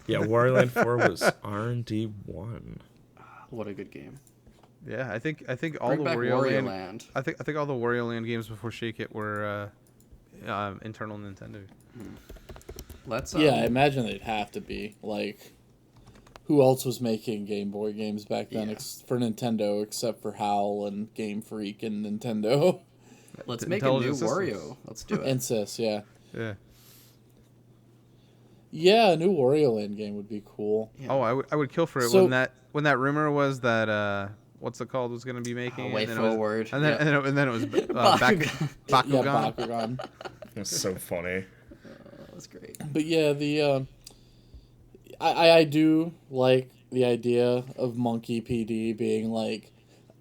Yeah, Wario Land 4 was R&D 1. What a good game. Yeah, I think all Bring the back Wario Land. I think all the Wario Land games before Shake It were internal Nintendo. Let's Yeah, I imagine they'd have to be. Like, who else was making Game Boy games back then for Nintendo except for HAL and Game Freak and Nintendo? Let's make a new Wario. Let's do it. Insys, yeah. Yeah. Yeah, a new Wario Land game would be cool. Yeah. Oh, I would kill for it So- when that rumor was that what's it called was going to be making Way and then Forward. It was, and then it was Bakugan. Bakugan. Yeah, Bakugan. That's so funny. That's great. But yeah, I do like the idea of Monkey PD being like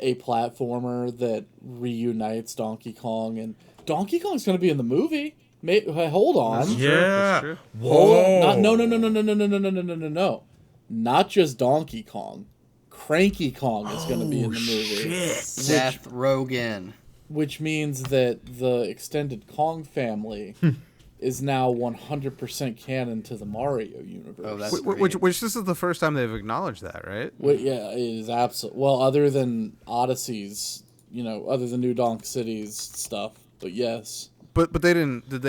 a platformer that reunites Donkey Kong, and Donkey Kong's going to be in the movie. Hold on. Yeah. true. Whoa. No. Not just Donkey Kong. Cranky Kong is going to be in the movie. Seth Rogen. Which means that the extended Kong family is now 100% canon to the Mario universe. Oh, that's Which this is the first time they've acknowledged that, right? Yeah, it is absolutely... Well, other than Odyssey's, other than New Donk City's stuff, but yes. But they didn't. Did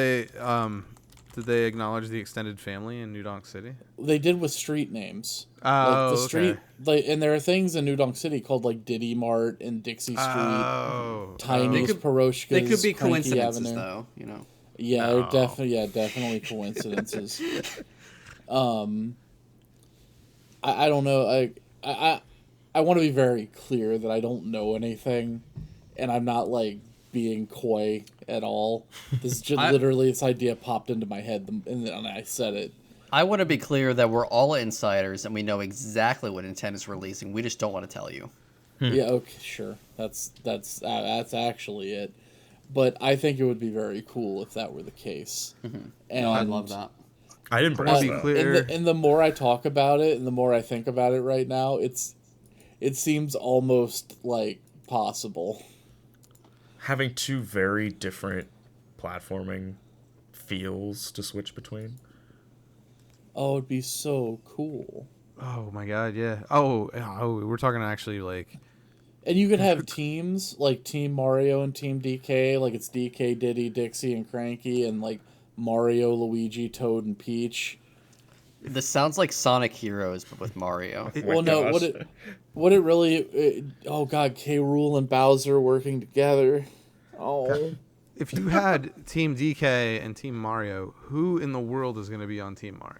they acknowledge the extended family in New Donk City? They did with street names. Oh, Like the street, okay. and there are things in New Donk City called like Diddy Mart and Dixie Street, Oh, Tiny's Paroshkas. They could be Cranky coincidences, Avenue. though. Yeah, they're definitely coincidences. I don't know. I want to be very clear that I don't know anything, and I'm not like being coy at all. This is just literally this idea popped into my head, and then I said it. I want to be clear that we're all insiders and we know exactly what Nintendo's releasing. We just don't want to tell you. Yeah, okay, sure. That's actually it. But I think it would be very cool if that were the case. And No, I love that. I didn't brace be that. clear. And the more I talk about it, and the more I think about it right now, it seems almost like possible. Having two very different platforming feels to switch between. Oh, it'd be so cool. Oh my God, yeah. Oh, we're talking actually like. And you could have teams like Team Mario and Team DK, like it's DK, Diddy, Dixie, and Cranky, and like Mario, Luigi, Toad, and Peach. This sounds like Sonic Heroes, but with Mario. Well, no, what it really, oh God, K. Rool and Bowser working together. Oh, if you had Team DK and Team Mario, who in the world is going to be on Team Mario?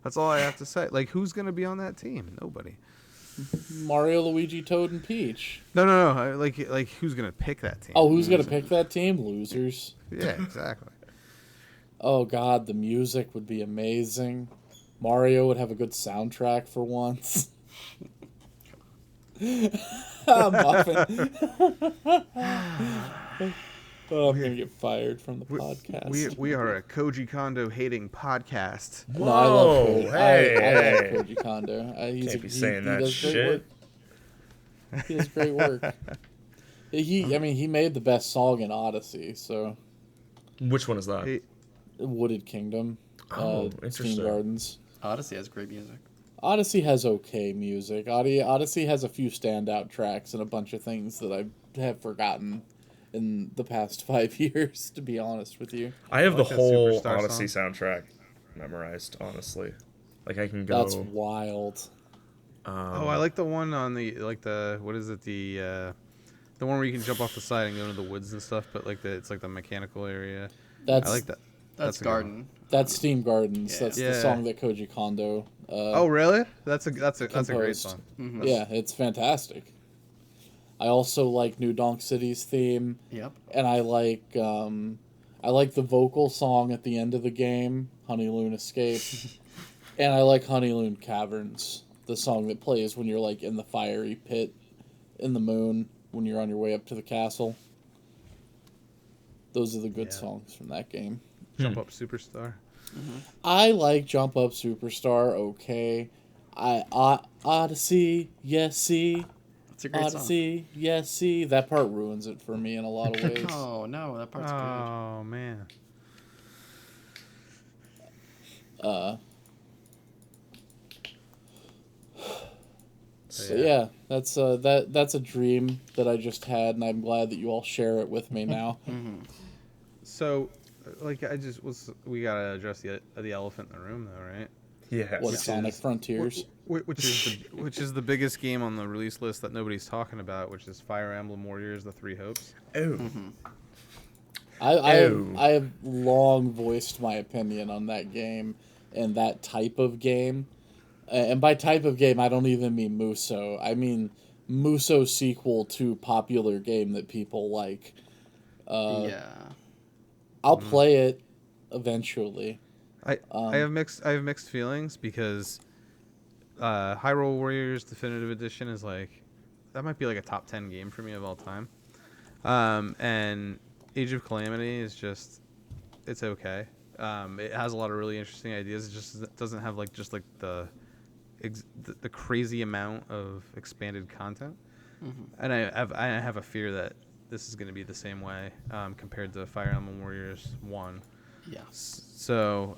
That's all I have to say. Like, who's going to be on that team? Nobody. Mario, Luigi, Toad, and Peach. No. Like who's going to pick that team? Oh, who's going to pick that team? Losers. Yeah, exactly. Oh, God, the music would be amazing. Mario would have a good soundtrack for once. Muffin. Oh, I'm going to get fired from the podcast. We are a Koji Kondo hating podcast. No, I love Koji. Hey, I love Koji Kondo. Can't be saying that does great shit. work. He does great work. He made the best song in Odyssey, so... Which one is that? Wooded Kingdom. Oh, interesting. Steam Gardens. Odyssey has great music. Odyssey has okay music. Odyssey has a few standout tracks and a bunch of things that I have forgotten in the past 5 years, to be honest with you. I have the that whole Superstar Odyssey soundtrack memorized, honestly. Like, I can go... That's wild. I like the one on the what is it, the one where you can jump off the side and go into the woods and stuff, but it's like the mechanical area. I like that. That's a good one. Garden. That's Steam Gardens. Yeah. That's the Yeah. song that Koji Kondo. Oh, really? That's a great composed. song. Mm-hmm. Yeah, it's fantastic. I also like New Donk City's theme, Yep. and I like the vocal song at the end of the game, Honeyloon Escape, and I like Honeyloon Caverns, the song that plays when you're like in the fiery pit in the moon when you're on your way up to the castle. Those are the good songs from that game. Jump Up Superstar. I like Jump Up Superstar. Okay, Odyssey, yes, see. It's a great Odyssey, yes, see. That part ruins it for me in a lot of ways. song. Oh, no, that part's good. Oh man. So yeah, that's a dream that I just had, and I'm glad that you all share it with me now. So, like, we gotta address the elephant in the room, though, right? Yeah. What, Sonic Frontiers? Which is the biggest game on the release list that nobody's talking about, which is Fire Emblem Warriors: The Three Hopes. Oh. I have long voiced my opinion on that game and that type of game. And by type of game, I don't even mean Muso. I mean Muso sequel to popular game that people like. Yeah. I'll play it eventually. I have mixed feelings because Hyrule Warriors Definitive Edition is that might be like a top 10 game for me of all time. And Age of Calamity is it's okay. It has a lot of really interesting ideas. It just doesn't have the crazy amount of expanded content. And I have a fear that this is going to be the same way compared to Fire Emblem Warriors 1. Yeah. So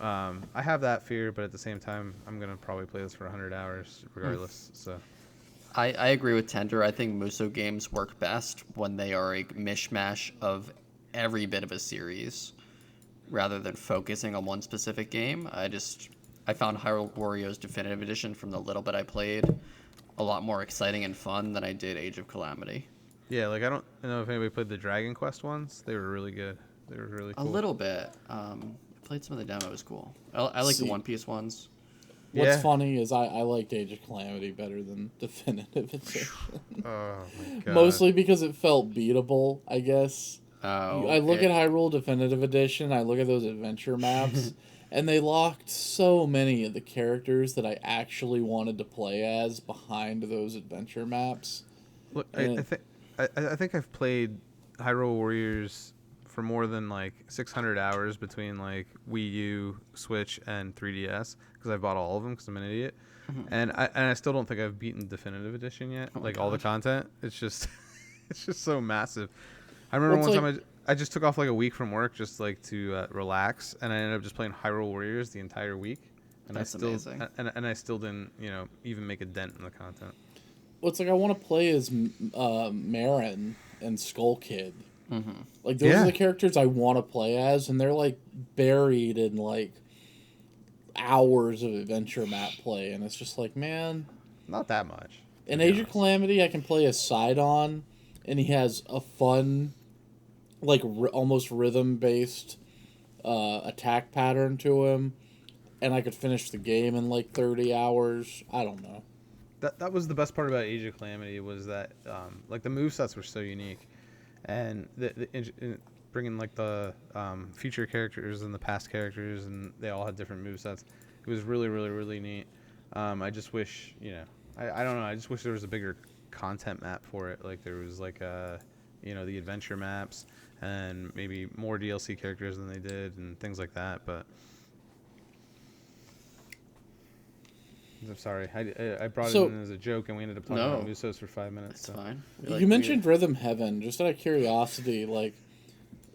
I have that fear, but at the same time, I'm going to probably play this for 100 hours regardless. So I agree with Tender. I think Muso games work best when they are a mishmash of every bit of a series rather than focusing on one specific game. I found Hyrule Warriors Definitive Edition, from the little bit I played, a lot more exciting and fun than I did Age of Calamity. yeah, I don't know if anybody played the Dragon Quest ones. They were really good. They were really cool. A little bit. I played some of the demo. It was cool. I like the One Piece ones. What's funny is I liked Age of Calamity better than Definitive Edition. Oh my god. Mostly because it felt beatable, I guess. Oh, I look at Hyrule Definitive Edition, I look at those adventure maps, and they locked so many of the characters that I actually wanted to play as behind those adventure maps. Look, I think I've played Hyrule Warriors for more than 600 hours between Wii U, Switch, and 3DS because I bought all of them because I'm an idiot, and I still don't think I've beaten Definitive Edition yet. All the content, it's just so massive. I remember one time I just took off a week from work just to relax, and I ended up just playing Hyrule Warriors the entire week, and That's amazing. amazing. And I still didn't even make a dent in the content. Well, it's I want to play as Marin and Skull Kid. Mm-hmm. Those are the characters I want to play as, and they're buried in hours of adventure map play, and it's just man. Not that much. In Age of Calamity, I can play as Sidon, and he has a fun like almost rhythm based attack pattern to him, and I could finish the game in like 30 hours. I don't know. That was the best part about Age of Calamity was that like the movesets were so unique, and bringing like the future characters and the past characters, and they all had different movesets. It was really, really, really neat. I just wish, I don't know. I just wish there was a bigger content map for it. Like there was like the adventure maps and maybe more DLC characters than they did and things like that. But I'm sorry, I brought it in as a joke, and we ended up playing on Musos for 5 minutes. That's fine. You mentioned Rhythm Heaven. Just out of curiosity, like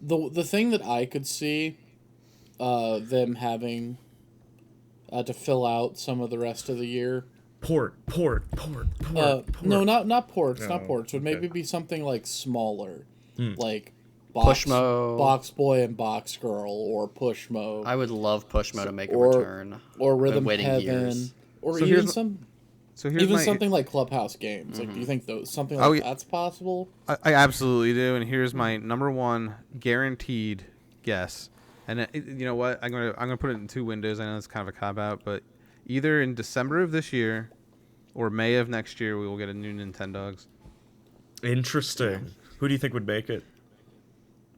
the thing that I could see them having to fill out some of the rest of the year. Port. No, not ports. No, not ports. Would okay. maybe be something like smaller, like Pushmo, Box Boy and Box Girl, or Pushmo. I would love Pushmo to make a return. Or Rhythm waiting Heaven, years. or So even here's something like Clubhouse games. Like, do you think something like that's possible? I absolutely do, and here's my number one guaranteed guess. And you know what? I'm gonna put it in 2 windows. I know it's kind of a cop out, but either in December of this year or May of next year, we will get a new Nintendogs. Interesting. Who do you think would make it?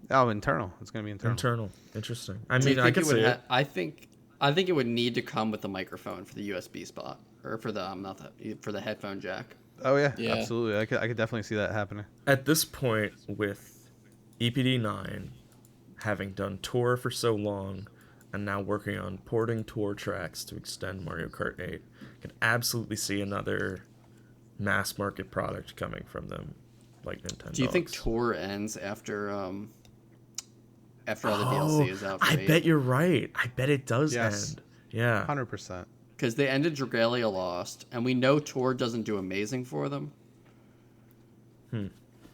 Oh, internal. It's gonna be internal. Interesting. I mean, I could see it. I think it would need to come with the microphone for the USB spot, or for the for the headphone jack. Oh yeah, absolutely. I could definitely see that happening. At this point, with EPD 9 having done Tour for so long, and now working on porting Tour tracks to extend Mario Kart 8, I could absolutely see another mass market product coming from them, like Nintendo. Do you think Tour ends after all the DLC is out? For I 8? bet you're right. I bet it does Yes. end. Yeah. 100%. Because they ended Dragalia Lost, and we know Tour doesn't do amazing for them.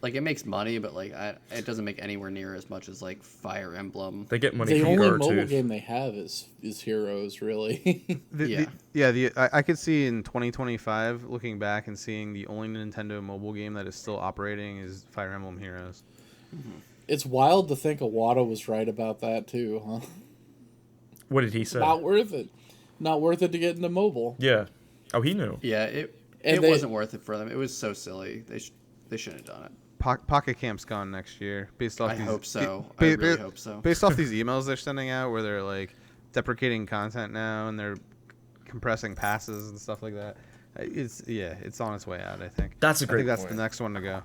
Like, it makes money, but like it doesn't make anywhere near as much as like Fire Emblem. They get money The from only Gartooth. mobile game they have is Heroes, really. I could see in 2025 looking back and seeing the only Nintendo mobile game that is still operating is Fire Emblem Heroes. It's wild to think Iwata was right about that too, huh? What did he say? Not worth it. Not worth it to get into mobile. Yeah. Oh, he knew. Yeah, it wasn't worth it for them. It was so silly. They shouldn't have done it. Pocket Camp's gone next year, based off. I these, hope so. I really hope so. Based off these emails they're sending out, where they're like deprecating content now and they're compressing passes and stuff like that. It's on its way out. I think That's a great I think that's point. the next one to go.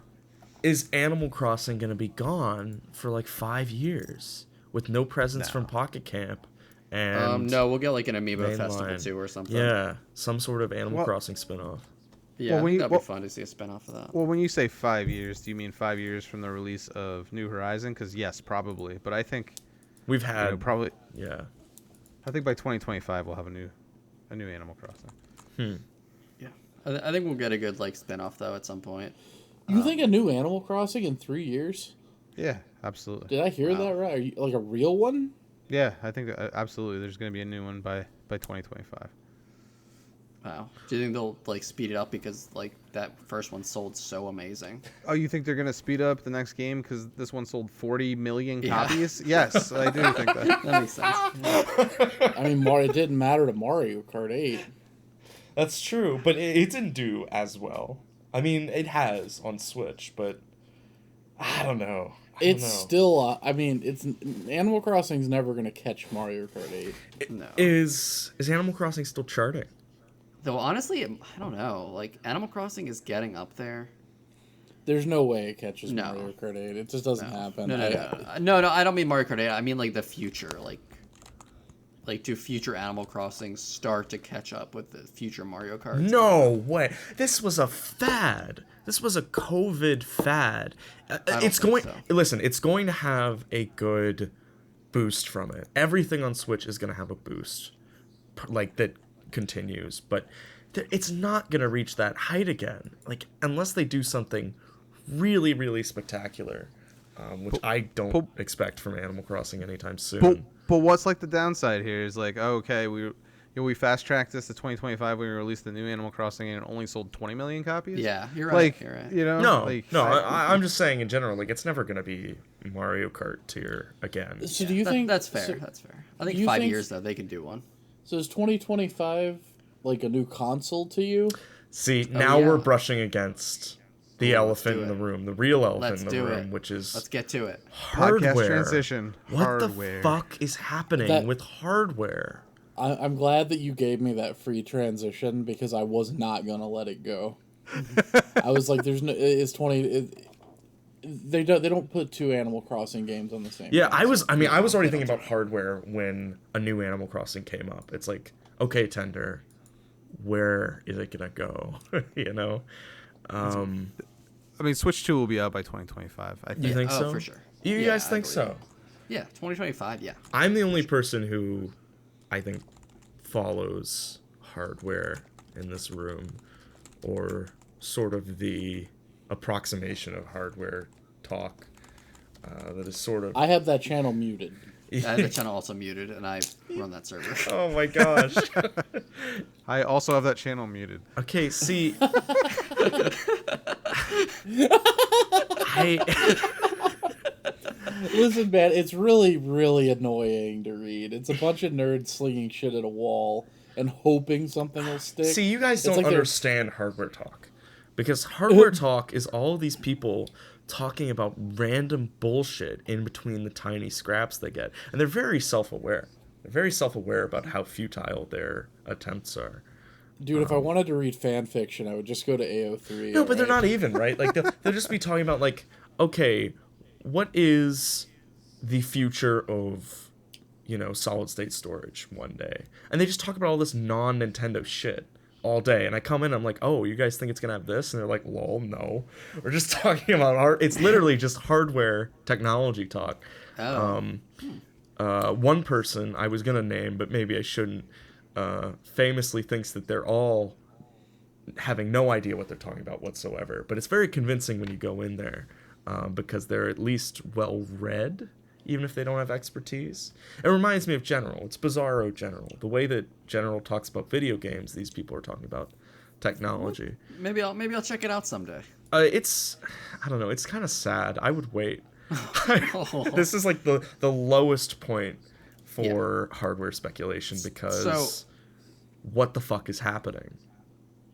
Is Animal Crossing going to be gone for like 5 years with no presence No. from Pocket Camp? And No, we'll get like an Amiibo Mainline. Festival 2 or something. Yeah, some sort of Animal Well- Crossing spinoff. Yeah, Well, I when think you- that'd well- be fun to see a spin-off of that. Well, when you say 5 years, do you mean 5 years from the release of New Horizon? Because yes, probably. But I think We've had probably. yeah. I think by 2025 we'll have a new Animal Crossing. Yeah, I think we'll get a good like spin-off though at some point. You think a new Animal Crossing in 3 years? Yeah, absolutely. Did I hear that right? Are you, like a real one? Yeah, I think absolutely. There's going to be a new one by 2025. Wow. Do you think they'll like speed it up because like that first one sold so amazing? Oh, you think they're going to speed up the next game because this one sold 40 million Yeah. copies? Yes, I do think that. That makes sense. Yeah. I mean, Mario, it didn't matter to Mario Kart 8. That's true, but it didn't do as well. I mean, it has on Switch, but I don't know. It's still, I mean, it's Animal Crossing's never going to catch Mario Kart 8. No. Is Animal Crossing still charting? Though honestly, I don't know. Like Animal Crossing is getting up there. There's no way it catches No. Mario Kart 8. It just doesn't happen. No. I don't mean Mario Kart 8. I mean like the future. Like do future Animal Crossings start to catch up with the future Mario Karts? No way. This was a fad. This was a COVID fad. It's think going. so. Listen, it's going to have a good boost from it. Everything on Switch is going to have a boost, like that continues. But it's not going to reach that height again. Like unless they do something really, really spectacular, which I don't expect from Animal Crossing anytime soon. But what's like the downside here is like, oh, okay, we fast tracked this to 2025. We released the new Animal Crossing and it only sold 20 million copies. Yeah, you're right. Like, You're right. you know, No, like, I'm just saying in general, like it's never gonna be Mario Kart tier again. So do you think that's fair? so That's fair. I think do you 5 think- years though they can do one. So is 2025 like a new console to you? See, now yeah. we're brushing against the elephant do in the it. room, the real elephant Let's in the do room, it. which is Let's get to it. hardware. Podcast transition. What Hardware. the fuck is happening That- with hardware? I'm glad that you gave me that free transition because I was not gonna let it go. I was like, "There's no it's 20." They don't put two Animal Crossing games on the same. Yeah, console. I was already thinking about hardware when a new Animal Crossing came up. It's like, okay, Tender, where is it gonna go? You know? I mean, Switch 2 will be out by 2025. I think. You think Oh, so? for sure. You Yeah, guys I think believe so? it. Yeah, 2025. Yeah. I'm the only person who I think follows hardware in this room, or sort of the approximation of hardware talk that is sort of. I have that channel muted. I have the channel also muted, and I run that server. Oh my gosh. I also have that channel muted. Okay, see. I. Listen, man, it's really, really annoying to read. It's a bunch of nerds slinging shit at a wall and hoping something will stick. See, you guys It's don't like they're- understand hardware talk. Because hardware talk is all these people talking about random bullshit in between the tiny scraps they get. And they're very self-aware. They're very self-aware about how futile their attempts are. Dude, if I wanted to read fan fiction, I would just go to AO3. No, but they're alright? not even, right? Like, they'll just be talking about, like, okay, what is the future of, you know, solid-state storage one day? And they just talk about all this non-Nintendo shit all day. And I come in, I'm like, oh, you guys think it's going to have this? And they're like, lol, no. We're just talking about it's literally just hardware technology talk. Oh. One person I was going to name, but maybe I shouldn't, famously thinks that they're all having no idea what they're talking about whatsoever. But it's very convincing when you go in there, because they're at least well-read, even if they don't have expertise. It reminds me of General. It's bizarro General. The way that General talks about video games, these people are talking about technology. Maybe I'll check it out someday. It's, I don't know, it's kind of sad. I would wait. This is like the lowest point for hardware speculation, because what the fuck is happening?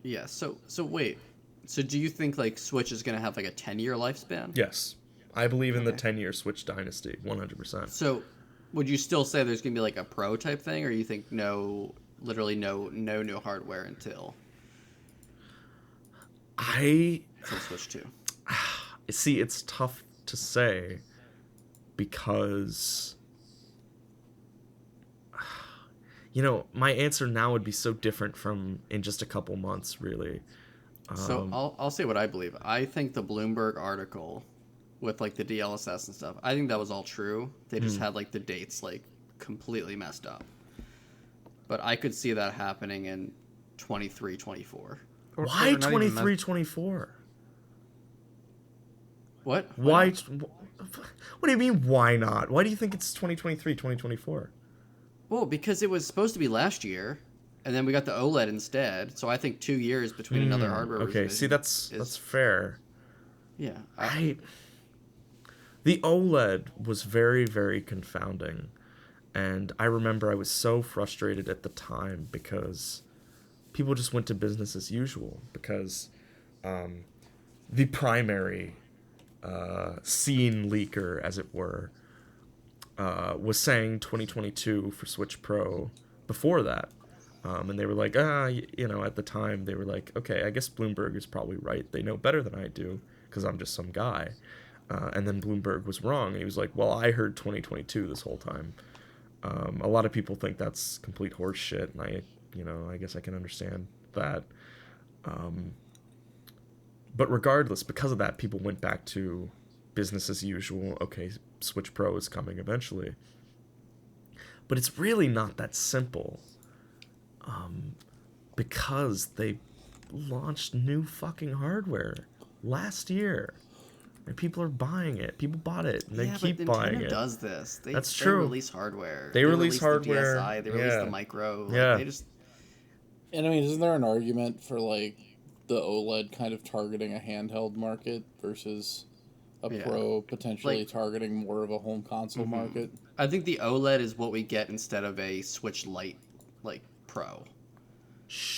Yeah. So wait. So do you think like Switch is gonna have like a 10-year lifespan? Yes. I believe in the Okay. 10-year Switch dynasty, 100%. So would you still say there's gonna be like a pro type thing, or you think literally no new hardware until Switch 2? See, it's tough to say, because, you know, my answer now would be so different from in just a couple months, really. So I'll say what I believe. I think the Bloomberg article with like the DLSS and stuff, I think that was all true. They just had like the dates like completely messed up. But I could see that happening in 23, 24. Why 23, 24? What? Why? not? What do you mean, why not? Why do you think it's 2023, 2024? Well, because it was supposed to be last year, and then we got the OLED instead. So I think 2 years between another hardware. Okay, revision see, that's fair. Yeah. The OLED was very, very confounding. And I remember I was so frustrated at the time, because people just went to business as usual, because the primary scene leaker, as it were, was saying 2022 for Switch Pro before that. And they were like, you know, at the time, they were like, okay, I guess Bloomberg is probably right. They know better than I do, because I'm just some guy. And then Bloomberg was wrong. He was like, well, I heard 2022 this whole time. A lot of people think that's complete horse shit, and I guess I can understand that. But regardless, because of that, people went back to business as usual. Okay, Switch Pro is coming eventually. But it's really not that simple. Because they launched new fucking hardware last year. And people are buying it. People bought it, and they keep but buying Nintendo it. does this. That's They true. release hardware. They release hardware, The DSi, they release yeah. the micro. Yeah. They just. And I mean, isn't there an argument for like the OLED kind of targeting a handheld market versus a Yeah. Pro potentially Like- targeting more of a home console market. I think the OLED is what we get instead of a Switch Lite, like Pro.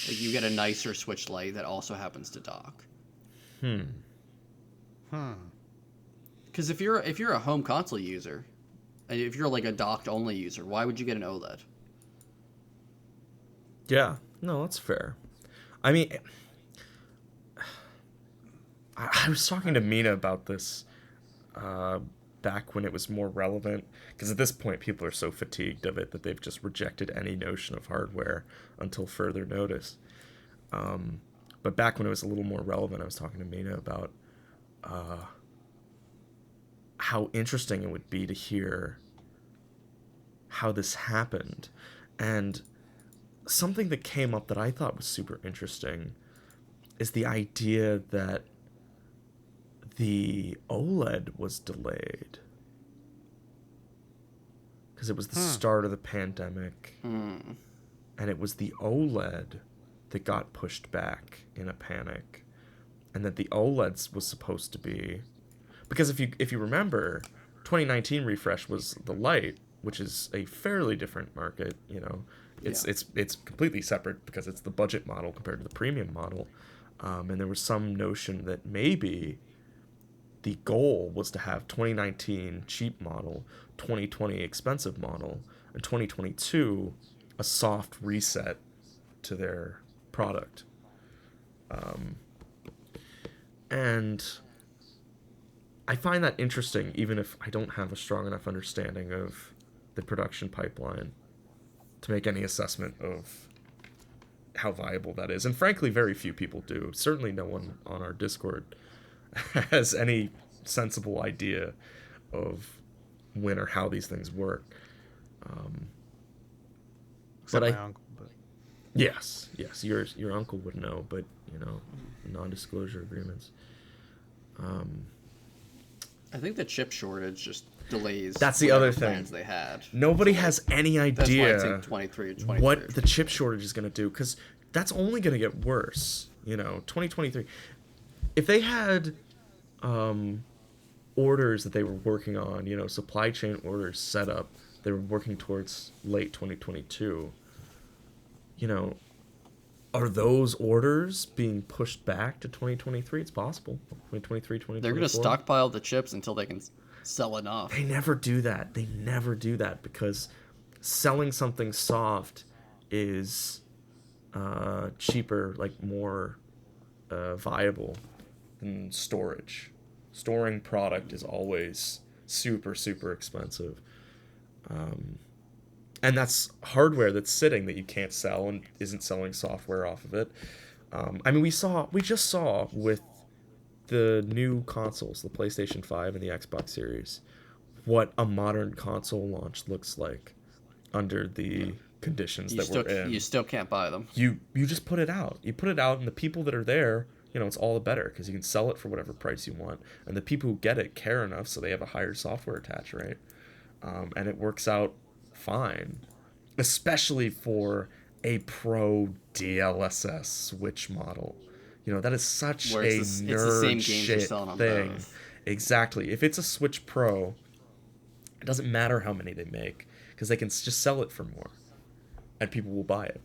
Like you get a nicer Switch Lite that also happens to dock. Because if you're a home console user, and if you're like a docked only user, why would you get an OLED? Yeah, no, that's fair. I mean, I was talking to Mina about this back when it was more relevant, because at this point people are so fatigued of it that they've just rejected any notion of hardware until further notice. But back when it was a little more relevant, I was talking to Mina about how interesting it would be to hear how this happened. And something that came up that I thought was super interesting is the idea that the OLED was delayed because it was the start of the pandemic, and it was the OLED that got pushed back in a panic, and that the OLED was supposed to be, because if you remember, 2019 refresh was the Lite, which is a fairly different market. You know, it's completely separate because it's the budget model compared to the premium model, and there was some notion that maybe the goal was to have 2019 cheap model, 2020 expensive model, and 2022 a soft reset to their product. And I find that interesting, even if I don't have a strong enough understanding of the production pipeline to make any assessment of how viable that is. And frankly, very few people do. Certainly no one on our Discord has any sensible idea of when or how these things work. Except but my uncle. But yes, your uncle would know, but you know, non-disclosure agreements. I think the chip shortage just delays. That's the whatever other thing. plans they had. Nobody has any That's why idea it's like 23 or 24. what the chip shortage is going to do, because that's only going to get worse. You know, 2023. If they had orders that they were working on, you know, supply chain orders set up, they were working towards late 2022. You know, are those orders being pushed back to 2023? It's possible. 2023, 2024. They're going to stockpile the chips until they can sell enough. They never do that. They never do that because selling something soft is cheaper, like more viable than storage. Storing product is always super, super expensive. And that's hardware that's sitting that you can't sell and isn't selling software off of it. I mean, we just saw with the new consoles, the PlayStation 5 and the Xbox Series, what a modern console launch looks like under the conditions that we're in. You still can't buy them. You just put it out. You put it out, and the people that are there, you know, it's all the better because you can sell it for whatever price you want. And the people who get it care enough, so they have a higher software attach rate. And it works out fine, especially for a Pro DLSS Switch model. You know, that is such Where a it's the nerd same games you're shit selling on thing. both. Exactly. If it's a Switch Pro, it doesn't matter how many they make because they can just sell it for more, and people will buy it.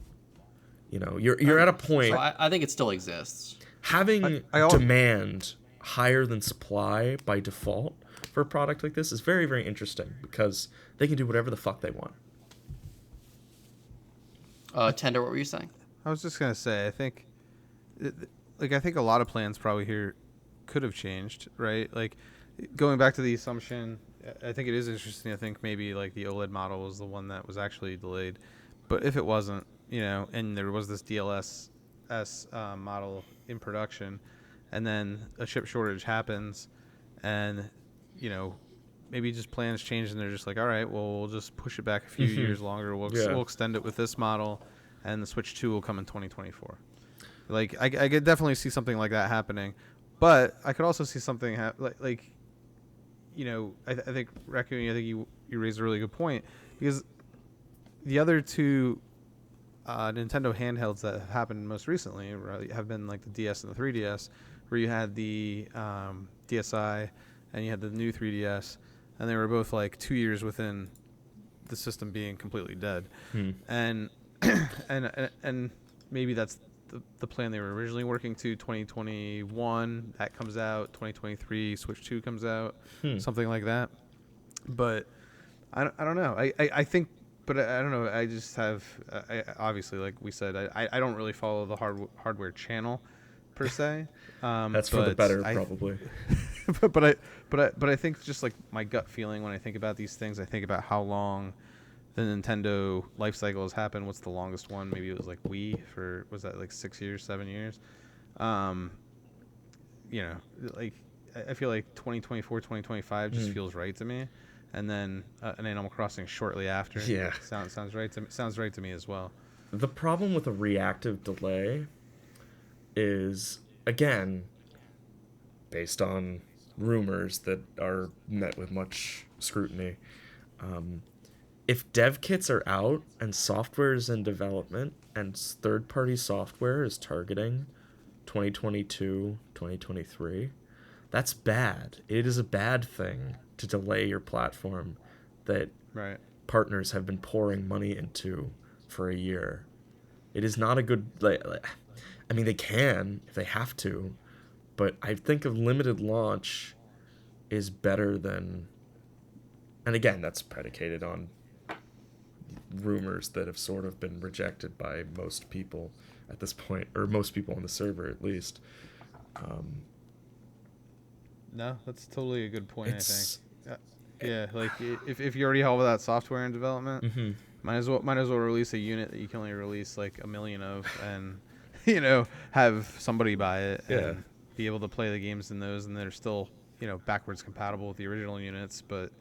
You know, you're at a point. So I think it still exists. Having demand higher than supply by default for a product like this is very, very interesting because they can do whatever the fuck they want. Tender, what were you saying? I was just gonna say, I think a lot of plans probably here could have changed, right? Like going back to the assumption, I think it is interesting. I think maybe like the OLED model was the one that was actually delayed, but if it wasn't, you know, and there was this DLSS model in production, and then a chip shortage happens, and you know, maybe just plans change and they're just like, all right, well, we'll just push it back a few years longer. We'll extend it with this model, and the Switch 2 will come in 2024. Like, I could definitely see something like that happening, but I could also see something like you know, I think Raccoon, I think you raised a really good point, because the other two Nintendo handhelds that have happened most recently have been like the DS and the 3DS, where you had the DSi and you had the new 3DS, and they were both like 2 years within the system being completely dead. And and maybe that's the plan they were originally working to. 2021 that comes out, 2023 Switch 2 comes out, something like that. But I don't know. I think, but I don't know. I just have obviously, like we said, I don't really follow the hardware channel per se. That's for the better, probably. but I think just like my gut feeling when I think about these things, I think about how long the Nintendo life cycle has happened. What's the longest one? Maybe it was like Wii for, was that like 6 years, 7 years? Like I feel like 2024, 2025 just feels right to me. And then an Animal Crossing shortly after. Yeah. Sounds right to me. Sounds right to me as well. The problem with a reactive delay is, again, based on rumors that are met with much scrutiny. If dev kits are out and software is in development and third-party software is targeting 2022, 2023, that's bad. It is a bad thing to delay your platform that Right. partners have been pouring money into for a year. It is not a good... I mean, they can if they have to, but I think a limited launch is better than... And again, that's predicated on rumors that have sort of been rejected by most people at this point, or most people on the server at least. No, that's totally a good point. I think. Yeah, like if you already have all that software in development, might as well release a unit that you can only release like 1 million of, and have somebody buy it and be able to play the games in those, and they're still backwards compatible with the original units. But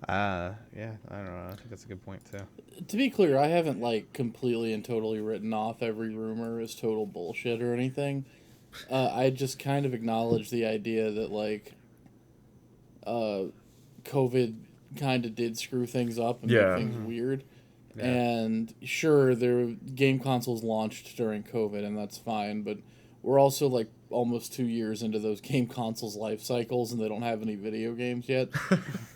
I don't know. I think that's a good point too. To be clear, I haven't like completely and totally written off every rumor as total bullshit or anything. I just kind of acknowledge the idea that like COVID kind of did screw things up and make things weird. Yeah. And sure, their game consoles launched during COVID, and that's fine. But we're also like almost 2 years into those game consoles' life cycles, and they don't have any video games yet.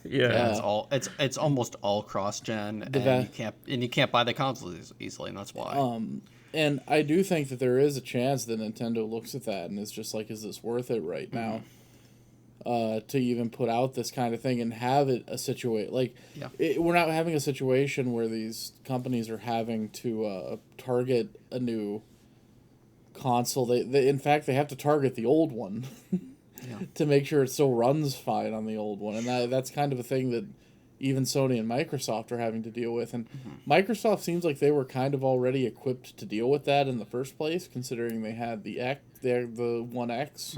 It's almost all cross-gen, and you can't buy the consoles easily, and that's why. And I do think that there is a chance that Nintendo looks at that and is just like, is this worth it right now? To even put out this kind of thing and have it a situation like we're not having a situation where these companies are having to target a new console. They in fact they have to target the old one to make sure it still runs fine on the old one, and that's kind of a thing that even Sony and Microsoft are having to deal with. And Microsoft seems like they were kind of already equipped to deal with that in the first place, considering they had the One X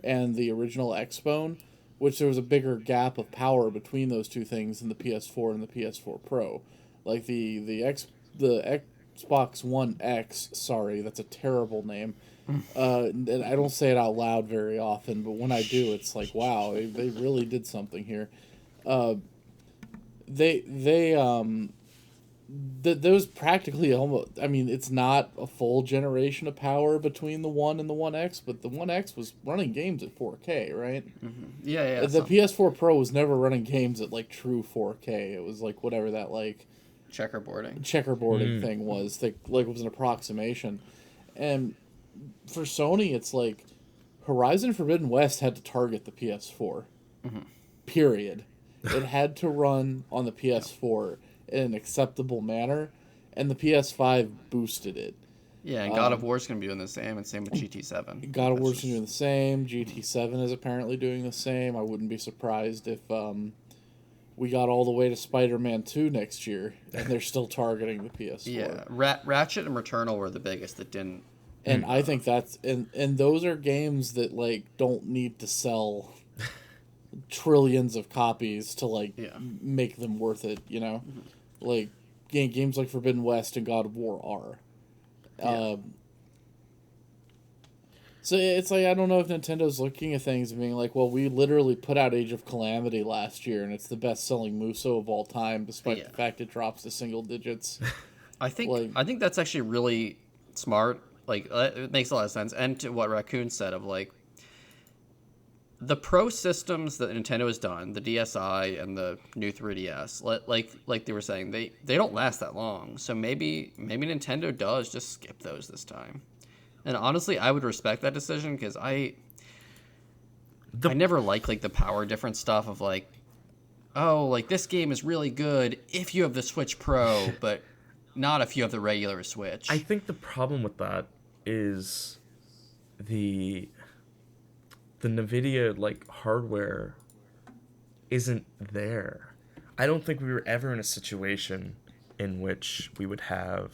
and the original Xbone, which there was a bigger gap of power between those two things than the PS4 and the PS4 Pro. Like the Xbox One X, sorry, that's a terrible name. And I don't say it out loud very often, but when I do, it's like, wow, they really did something here. Those practically almost, I mean, it's not a full generation of power between the One and the One X, but the One X was running games at 4K, right? Yeah. The PS4 Pro was never running games at like true 4K. It was like whatever that like checkerboarding thing was. Like it was an approximation. And for Sony, it's like Horizon Forbidden West had to target the PS4. Period. It had to run on the PS4 in an acceptable manner, and the PS5 boosted it. Yeah, and God of War's going to be doing the same, and same with GT7. God of War's doing the same. GT7 is apparently doing the same. I wouldn't be surprised if we got all the way to Spider-Man 2 next year, and they're still targeting the PS4. Yeah, Ratchet and Returnal were the biggest that didn't. And I think that's... And those are games that, like, don't need to sell trillions of copies to, like, make them worth it, Like, games like Forbidden West and God of War are. So it's like, I don't know if Nintendo's looking at things and being like, well, we literally put out Age of Calamity last year, and it's the best-selling Muso of all time, despite the fact it drops to single digits. I think that's actually really smart. Like, it makes a lot of sense. And to what Raccoon said of, like, the Pro systems that Nintendo has done, the DSi and the new 3DS, like they were saying, they don't last that long. So maybe Nintendo does just skip those this time. And honestly, I would respect that decision because I never like the power difference stuff of like, oh, like this game is really good if you have the Switch Pro, but not if you have the regular Switch. I think the problem with that is the NVIDIA like hardware isn't there. I don't think we were ever in a situation in which we would have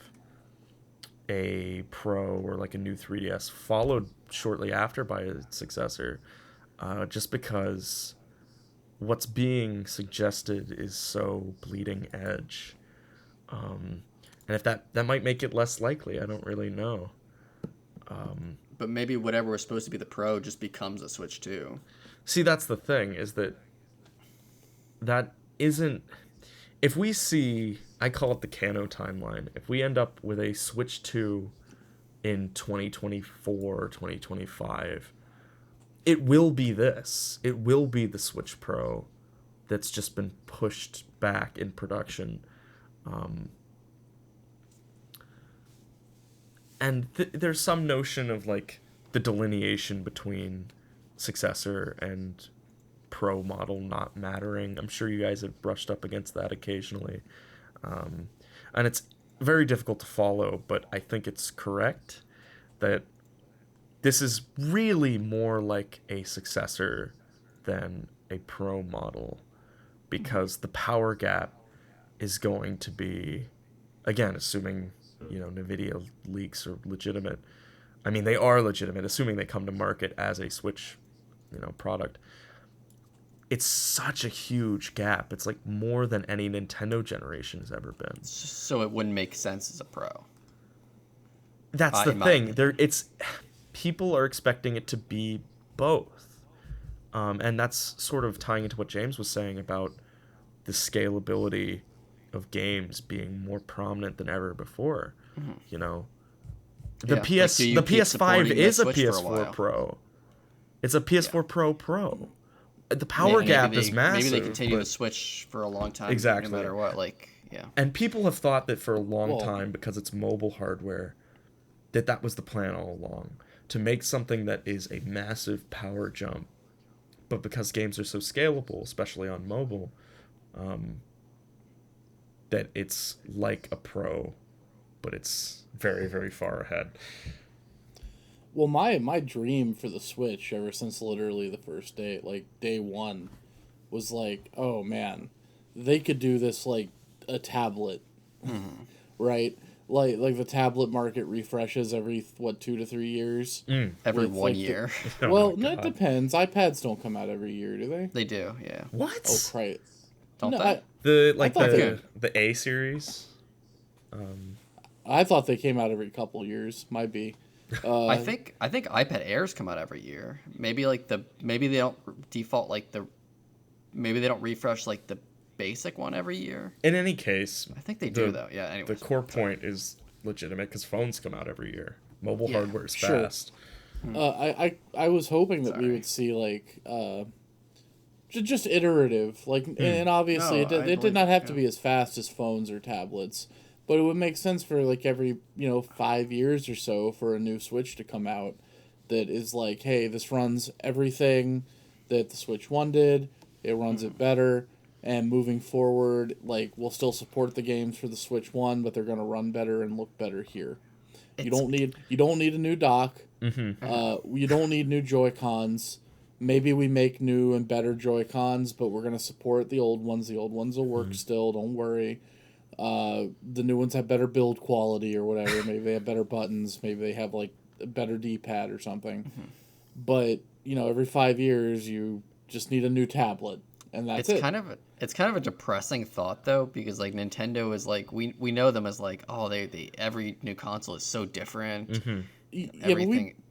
a Pro or like a new 3DS followed shortly after by a successor, just because what's being suggested is so bleeding edge. And if that might make it less likely, I don't really know. But maybe whatever was supposed to be the Pro just becomes a Switch 2. See, that's the thing, is that isn't... If we see... I call it the Kano timeline. If we end up with a Switch 2 in 2024, 2025, it will be this. It will be the Switch Pro that's just been pushed back in production. And there's some notion of like the delineation between successor and Pro model not mattering. I'm sure you guys have brushed up against that occasionally. And it's very difficult to follow, but I think it's correct that this is really more like a successor than a Pro model, because the power gap is going to be, again, assuming, NVIDIA leaks are legitimate. I mean, they are legitimate, assuming they come to market as a Switch, product. It's such a huge gap. It's like more than any Nintendo generation has ever been. So it wouldn't make sense as a Pro. That's the thing. People are expecting it to be both. And that's sort of tying into what James was saying about the scalability of games being more prominent than ever before. Mm-hmm. The PS5 is a PS4 Pro. It's a PS4 Pro. The power gap is massive. Maybe they continue to Switch for a long time. Exactly. No matter what. And people have thought that for a long time, because it's mobile hardware, that was the plan all along. To make something that is a massive power jump, but because games are so scalable, especially on mobile, that it's like a Pro, but it's very, very far ahead. Well, my dream for the Switch ever since literally the first day, like day one, was like, oh man, they could do this like a tablet, right? Like the tablet market refreshes every 2 to 3 years. Every 1 year. Well, no, it depends. iPads don't come out every year, do they? They do, yeah. What? Oh, right. Don't No, they? The A series. I thought they came out every couple years. Might be. I think iPad Airs come out every year. Maybe they don't default maybe they don't refresh like the basic one every year. In any case, I think they do though. Yeah. Anyways, the core point is legitimate because phones come out every year. Mobile hardware is fast. I was hoping that we would see like just iterative, like, and obviously it did not have to be as fast as phones or tablets, but it would make sense for like every 5 years or so for a new Switch to come out that is like, hey, this runs everything that the Switch 1 did. It runs it better. And moving forward, like, we'll still support the games for the Switch 1, but they're going to run better and look better here. You don't need a new dock. You don't need new Joy-Cons. Maybe we make new and better Joy-Cons, but we're going to support the old ones. The old ones will work still, don't worry. The new ones have better build quality or whatever. Maybe they have better buttons. Maybe they have, like, a better D-pad or something. But, every 5 years, you just need a new tablet. And that's it. It's kind of a depressing thought though, because like Nintendo is like we know them as like, oh, they every new console is so different. Yeah, but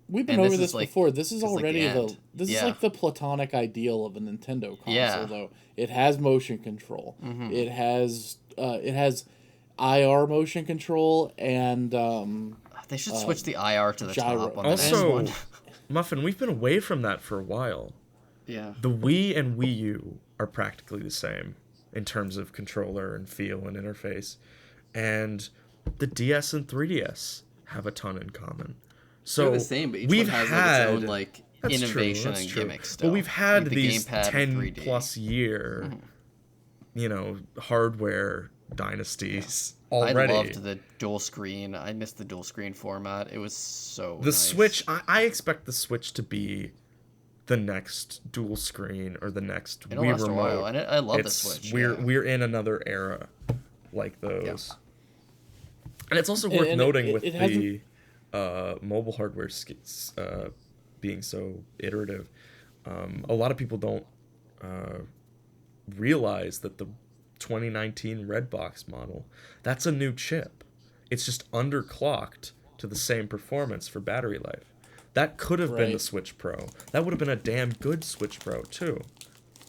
we've been over this before. This is already like is like the platonic ideal of a Nintendo console. Yeah. Though it has motion control, it has IR motion control, and they should switch the IR to the gyro. top on the Also, next one. Muffin, we've been away from that for a while. Yeah. The Wii and Wii U are practically the same in terms of controller and feel and interface. And the DS and 3DS have a ton in common. So They're the same, but each we've one has had, like its own like that's innovation true, and true. gimmicks still. But we've had like the these gamepad 10 in 3D. plus year, hardware dynasties already. I loved the dual screen. I missed the dual screen format. It was so The nice. Switch, I expect the Switch to be the next dual screen or the next It'll Wii last a remote. while, and I love the It's- Switch. We're in another era like those. And it's also worth noting with the mobile hardware being so iterative. A lot of people don't realize that the 2019 Redbox model, that's a new chip. It's just underclocked to the same performance for battery life. That could have been the Switch Pro. That would have been a damn good Switch Pro too.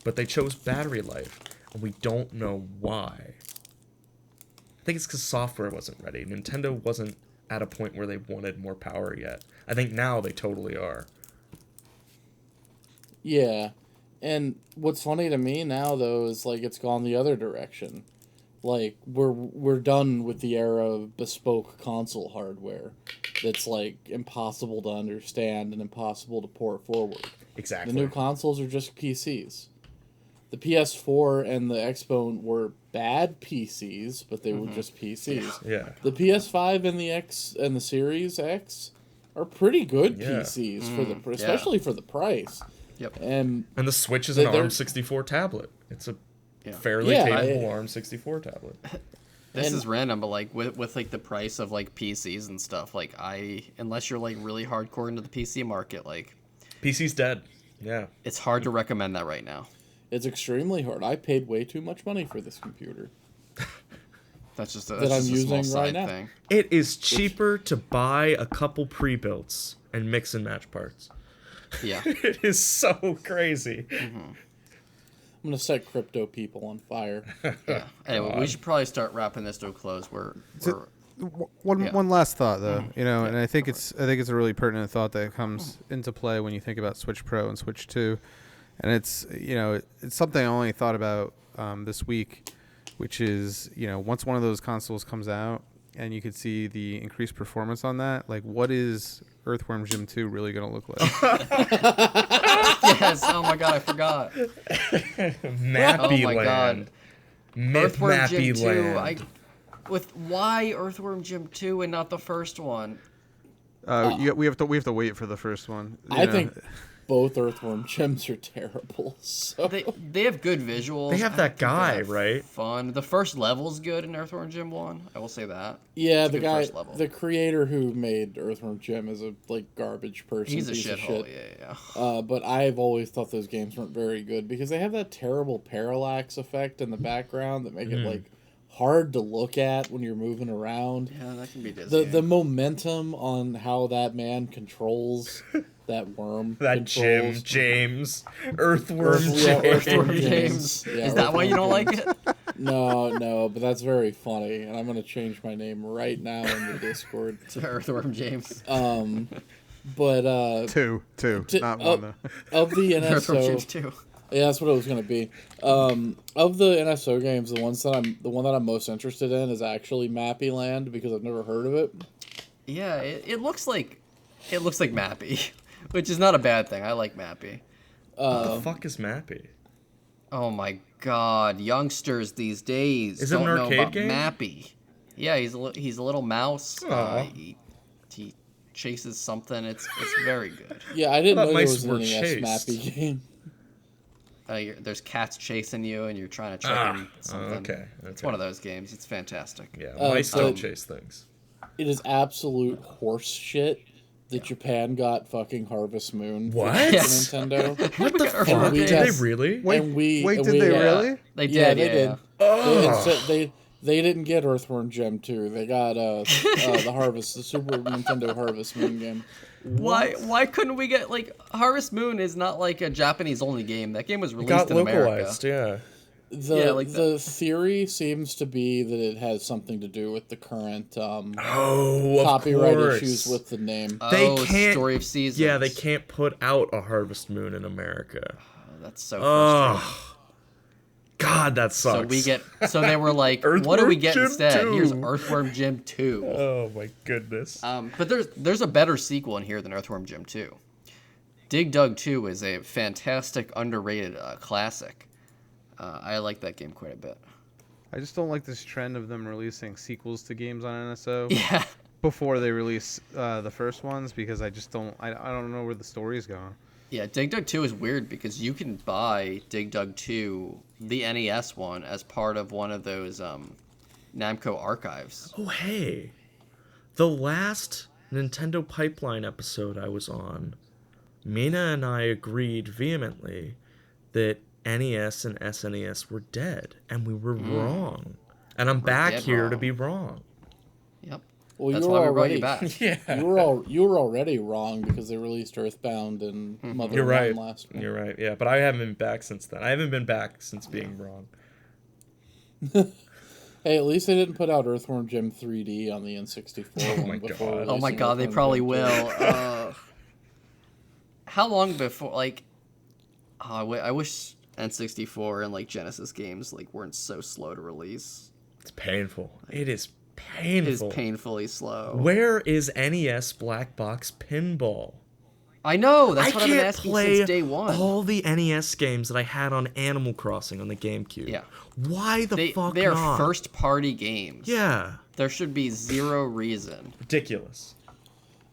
But they chose battery life, and we don't know why. I think it's because software wasn't ready. Nintendo wasn't at a point where they wanted more power yet. I think now they totally are. Yeah. And what's funny to me now, though, is, like, it's gone the other direction. Like, we're done with the era of bespoke console hardware that's, like, impossible to understand and impossible to port forward. Exactly. The new consoles are just PCs. The PS4 and the Xbone were bad PCs, but they were just PCs. Yeah. The PS5 and the X and the Series X are pretty good PCs for the especially for the price. Yep. And the Switch is an they're- ARM64 tablet. It's a fairly capable ARM64 tablet. This is random, but like with like the price of like PCs and stuff, like unless you're like really hardcore into the PC market, like PC's dead. Yeah. it's hard to recommend that right now. it's extremely hard. I paid way too much money for this computer. That's just a, That that's I'm just a using small right side now. thing. It is cheaper to buy a couple pre-builts and mix and match parts. Yeah. It is so crazy. I'm gonna set crypto people on fire. Yeah. Anyway, we should probably start wrapping this to a close. One last thought though, and I think it's a really pertinent thought that comes into play when you think about Switch Pro and Switch 2, and it's it's something I only thought about this week, which is once one of those consoles comes out and you could see the increased performance on that, like what is Earthworm Jim 2 really going to look like? Yes. Oh my god, I forgot. Mappy Oh my Land. god. Earthworm Mappy Jim 2. Land. Why Earthworm Jim 2 and not the first one? We have to wait for the first one. I think both Earthworm Jims are terrible. So They have good visuals. They have I that think they're guy, right? Fun. The first level's good in Earthworm Jim 1. I will say that. yeah, It's a the good guy, first level. the creator who made Earthworm Jim is a garbage person. He's a piece of shithole. shit. Yeah. But I've always thought those games weren't very good because they have that terrible parallax effect in the background that make it like hard to look at when you're moving around. Yeah, that can be dizzying. The momentum on how that man controls that worm. That Jim controls- James. Earthworm Yeah, James. Earthworm James. Yeah, Is that why you don't Earthworm like James. it? No, but that's very funny, and I'm gonna change my name right now in the Discord. To Earthworm James. But two, not one. Though. of the Earthworm James NSO, 2. yeah, that's what it was gonna be. Of the NSO games, the one that I'm most interested in is actually Mappy Land because I've never heard of it. Yeah, it looks like Mappy, which is not a bad thing. I like Mappy. What the fuck is Mappy? Oh my god, youngsters these days Is it don't an know arcade about game? Mappy. Yeah, he's a little mouse. Aw. He chases something. It's very good. Yeah, I didn't I thought know there mice was were an NES chased. Mappy game. There's cats chasing you, and you're trying to trick them. Something. Okay. It's one of those games. It's fantastic. Yeah, mice so- don't chase things. It is absolute horse shit that Japan got fucking Harvest Moon for What? Super Yes. Nintendo. What the fuck? Did got- they really? Wait, and we did we- they yeah. really? They Yeah, did. they did. Yeah. Oh. They didn't get Earthworm Jim 2. They got the Super Nintendo Harvest Moon game. Why couldn't we get like Harvest Moon is not like a Japanese only game. That game was released Got in localized, America. yeah. The theory seems to be that it has something to do with the current Oh, of copyright course. issues with the name. They Oh, can't- Story of Seasons. Yeah, they can't put out a Harvest Moon in America. that's so frustrating. Oh, God, that sucks. So they were like, what do we get instead? Here's Earthworm Jim 2. Oh my goodness. But there's a better sequel in here than Earthworm Jim 2. Dig Dug 2 is a fantastic, underrated classic. I like that game quite a bit. I just don't like this trend of them releasing sequels to games on NSO Yeah. before they release the first ones, because I don't know where the story's going. Yeah, Dig Dug 2 is weird because you can buy Dig Dug 2, the NES one, as part of one of those Namco archives. Oh, hey. The last Nintendo Pipeline episode I was on, Mina and I agreed vehemently that NES and SNES were dead, and we were wrong. And I'm back dead here wrong. to be wrong. Yep. Well, That's you why were we brought already you back. Yeah. you were already wrong because they released Earthbound and Mother You're right. last week. You're right. Yeah, but I haven't been back since then. I haven't been back since being wrong. Hey, at least they didn't put out Earthworm Jim 3D on the N64 Oh one my before God. Oh my releasing god, they Earthworm probably Jim 2. will. How long before, like... I wish N64 and, like, Genesis games, like, weren't so slow to release. It's painful. It is It painful. is painfully slow. Where is NES Black Box Pinball? I know, that's I what I've been can't asking play since day one. all the NES games that I had on Animal Crossing on the GameCube. Yeah. Why the fuck They are not? first-party games. Yeah. There should be zero reason. Ridiculous.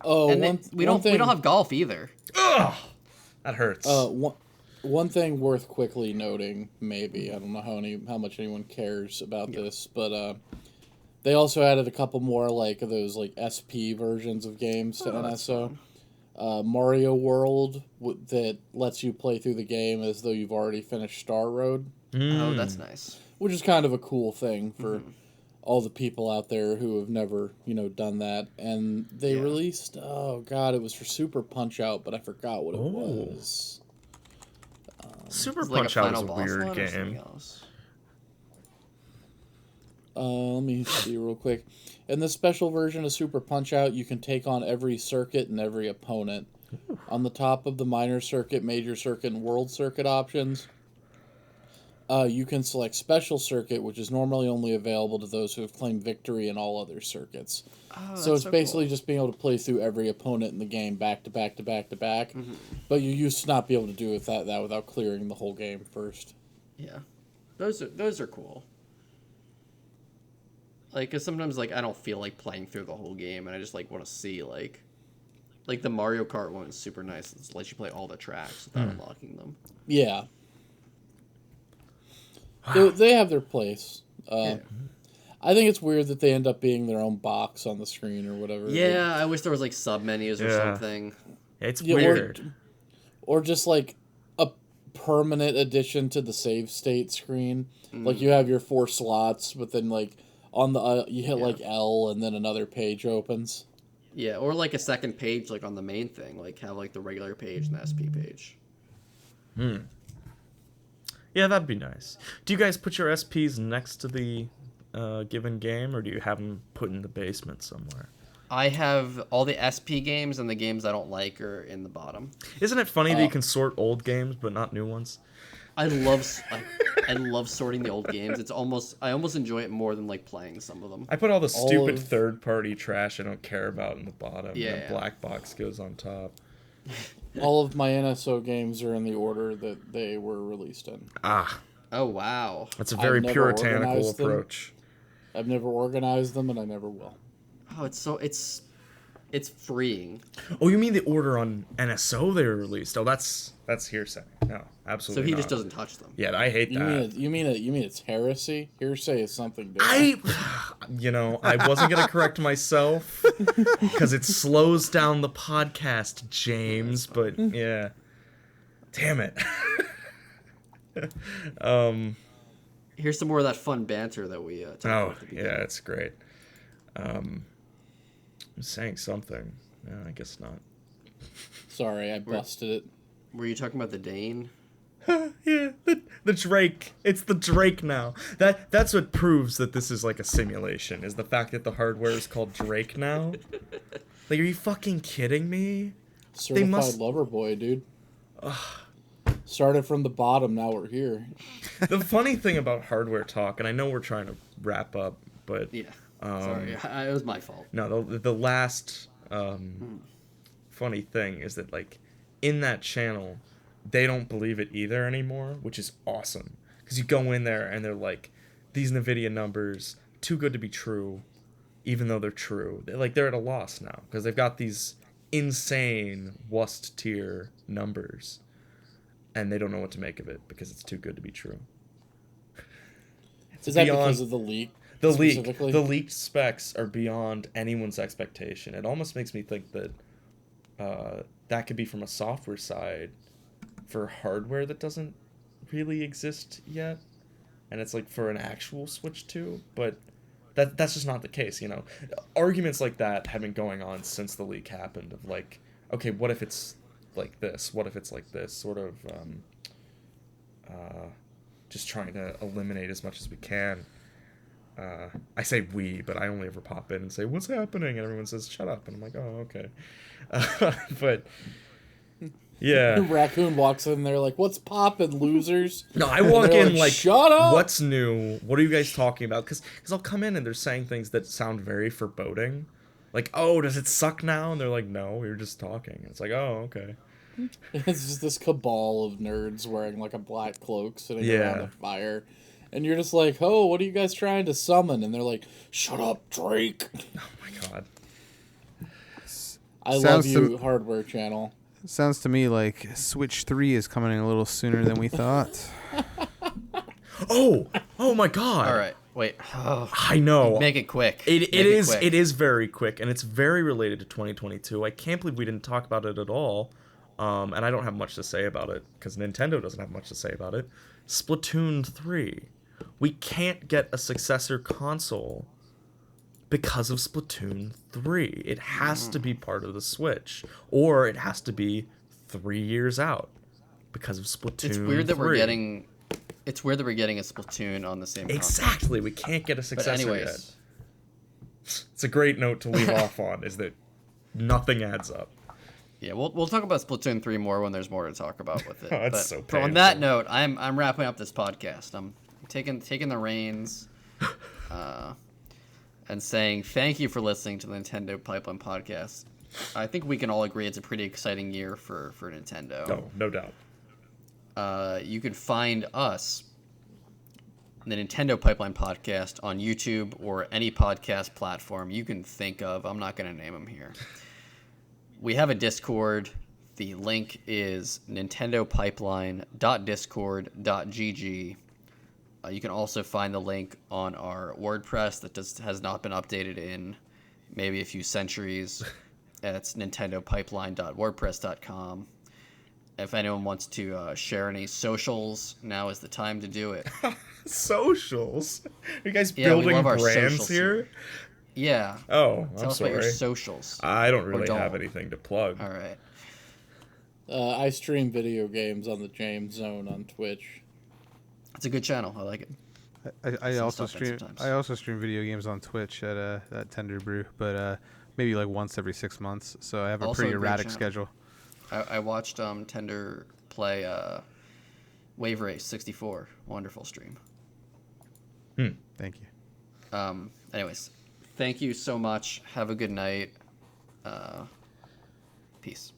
Oh, And we don't have golf either. Ugh! That hurts. One thing worth quickly noting, maybe, I don't know how much anyone cares about this, but they also added a couple more like those like SP versions of games to NSO. Mario World that lets you play through the game as though you've already finished Star Road, Oh, that's nice. which is kind of a cool thing for all the people out there who have never, done that. And they released, oh god, it was for Super Punch-Out, but I forgot what it was. Super It's like a Punch-Out final was a boss weird one or something game. else? Let me see real quick. In this special version of Super Punch-Out, you can take on every circuit and every opponent. On the top of the minor circuit, major circuit, and world circuit options, you can select special circuit, which is normally only available to those who have claimed victory in all other circuits. Oh, So it's that's basically cool. just being able to play through every opponent in the game back to back to back to back. But you used to not be able to do that without clearing the whole game first. Yeah. Those are cool. Like, 'cause sometimes, like, I don't feel like playing through the whole game, and I just, like, want to see, like the Mario Kart one is super nice. It lets you play all the tracks without unlocking them. Yeah. They have their place. Yeah. I think it's weird that they end up being their own box on the screen or whatever. Yeah, I wish there was, like, sub-menus or Yeah. something. It's Yeah, weird. Or just like a permanent addition to the save state screen. Like you have your 4 slots, but then like on the you hit like L and then another page opens. Yeah, or, like, a second page, like, on the main thing. Like, have, like, the regular page and the SP page. Yeah, that'd be nice. Do you guys put your SPs next to the given game, or do you have them put in the basement somewhere? I have all the SP games, and the games I don't like are in the bottom. Isn't it funny that you can sort old games but not new ones? I love sorting the old games. I almost enjoy it more than, like, playing some of them. I put all the stupid of- third-party trash I don't care about in the bottom, Yeah. and the black box goes on top. All of my NSO games are in the order that they were released in. Ah, Oh, wow. that's a I've very never puritanical organized them. approach. I've never organized them and I never will. Oh, it's freeing. Oh, you mean the order on NSO they were released? Oh, that's hearsay. No, So absolutely he just not. doesn't touch them. Yeah, I hate that. You mean it's heresy? Hearsay is something different. I wasn't going to correct myself because it slows down the podcast, James, but yeah. Damn it. Here's some more of that fun banter that we talked about Oh, at the beginning. yeah, it's great. I'm saying something. No, I guess not. Sorry, I busted it. Were you talking about the Dane? Yeah, the Drake. It's the Drake now. That's what proves that this is like a simulation, is the fact that the hardware is called Drake now. Like, are you fucking kidding me? Certified must- lover boy, dude. Started from the bottom, now we're here. The funny thing about hardware talk, and I know we're trying to wrap up, but Yeah. Sorry, it was my fault. no, the last funny thing is that like in that channel, they don't believe it either anymore, which is awesome because you go in there and they're like, these Nvidia numbers too good to be true, even though they're true. They're at a loss now because they've got these insane worst tier numbers, and they don't know what to make of it because it's too good to be true. Is that because of the leak? The specifically? the leaked specs are beyond anyone's expectation. It almost makes me think that that could be from a software side for hardware that doesn't really exist yet, and it's like for an actual Switch 2, but that's just not the case, you know. Arguments like that have been going on since the leak happened of like, okay, what if it's like this? What if it's like this? Sort of just trying to eliminate as much as we can. I say we, but I only ever pop in and say, what's happening? And everyone says, shut up. And I'm like, oh, okay. But, yeah. Raccoon walks in there like, what's poppin', losers? No, I walk in like, shut up! what's new? What are you guys talking about? Because I'll come in and they're saying things that sound very foreboding. Like, oh, does it suck now? And they're like, no, we were just talking. It's like, oh, okay. It's just this cabal of nerds wearing like a black cloak sitting around a fire. And you're just like, oh, what are you guys trying to summon? And they're like, shut up, Drake. Oh my god. I love you, hardware channel. Sounds to me like Switch 3 is coming in a little sooner than we thought. Oh my god. All right, wait. Oh, I know. make it quick. It is very quick, and it's very related to 2022. I can't believe we didn't talk about it at all. And I don't have much to say about it because Nintendo doesn't have much to say about it. Splatoon 3. We can't get a successor console because of Splatoon 3. It has to be part of the Switch, or it has to be 3 years out because of Splatoon. It's weird that 3. we're getting. It's weird that we're getting a Splatoon on the same. Exactly. We can't get a But successor anyways, yet. It's a great note to leave off on. Is that nothing adds up. yeah, we'll talk about Splatoon 3 more when there's more to talk about with it. Oh, that's but so on painful. that note, I'm wrapping up this podcast. I'm taking the reins, and saying thank you for listening to the Nintendo Pipeline Podcast. I think we can all agree it's a pretty exciting year for Nintendo. No doubt. You can find us, the Nintendo Pipeline Podcast, on YouTube or any podcast platform you can think of. I'm not going to name them here. We have a Discord. The link is nintendopipeline.discord.gg. You can also find the link on our WordPress that has not been updated in maybe a few centuries. It's nintendopipeline.wordpress.com. If anyone wants to share any socials, now is the time to do it. Socials? Are you guys Yeah, we building love our brands socials here? Yeah. Oh, Tell I'm us about your sorry. socials. I don't really don't. have anything to plug. All right. I stream video games on the James Zone on Twitch. It's a good channel. I like it. I Some also stuff in stream. sometimes. I also stream video games on Twitch at Tender Brew, but maybe like once every 6 months. So I have a Also pretty a great erratic channel. schedule. I watched Tender play Wave Race 64. Wonderful stream. Thank you. Anyways, thank you so much. Have a good night. Peace.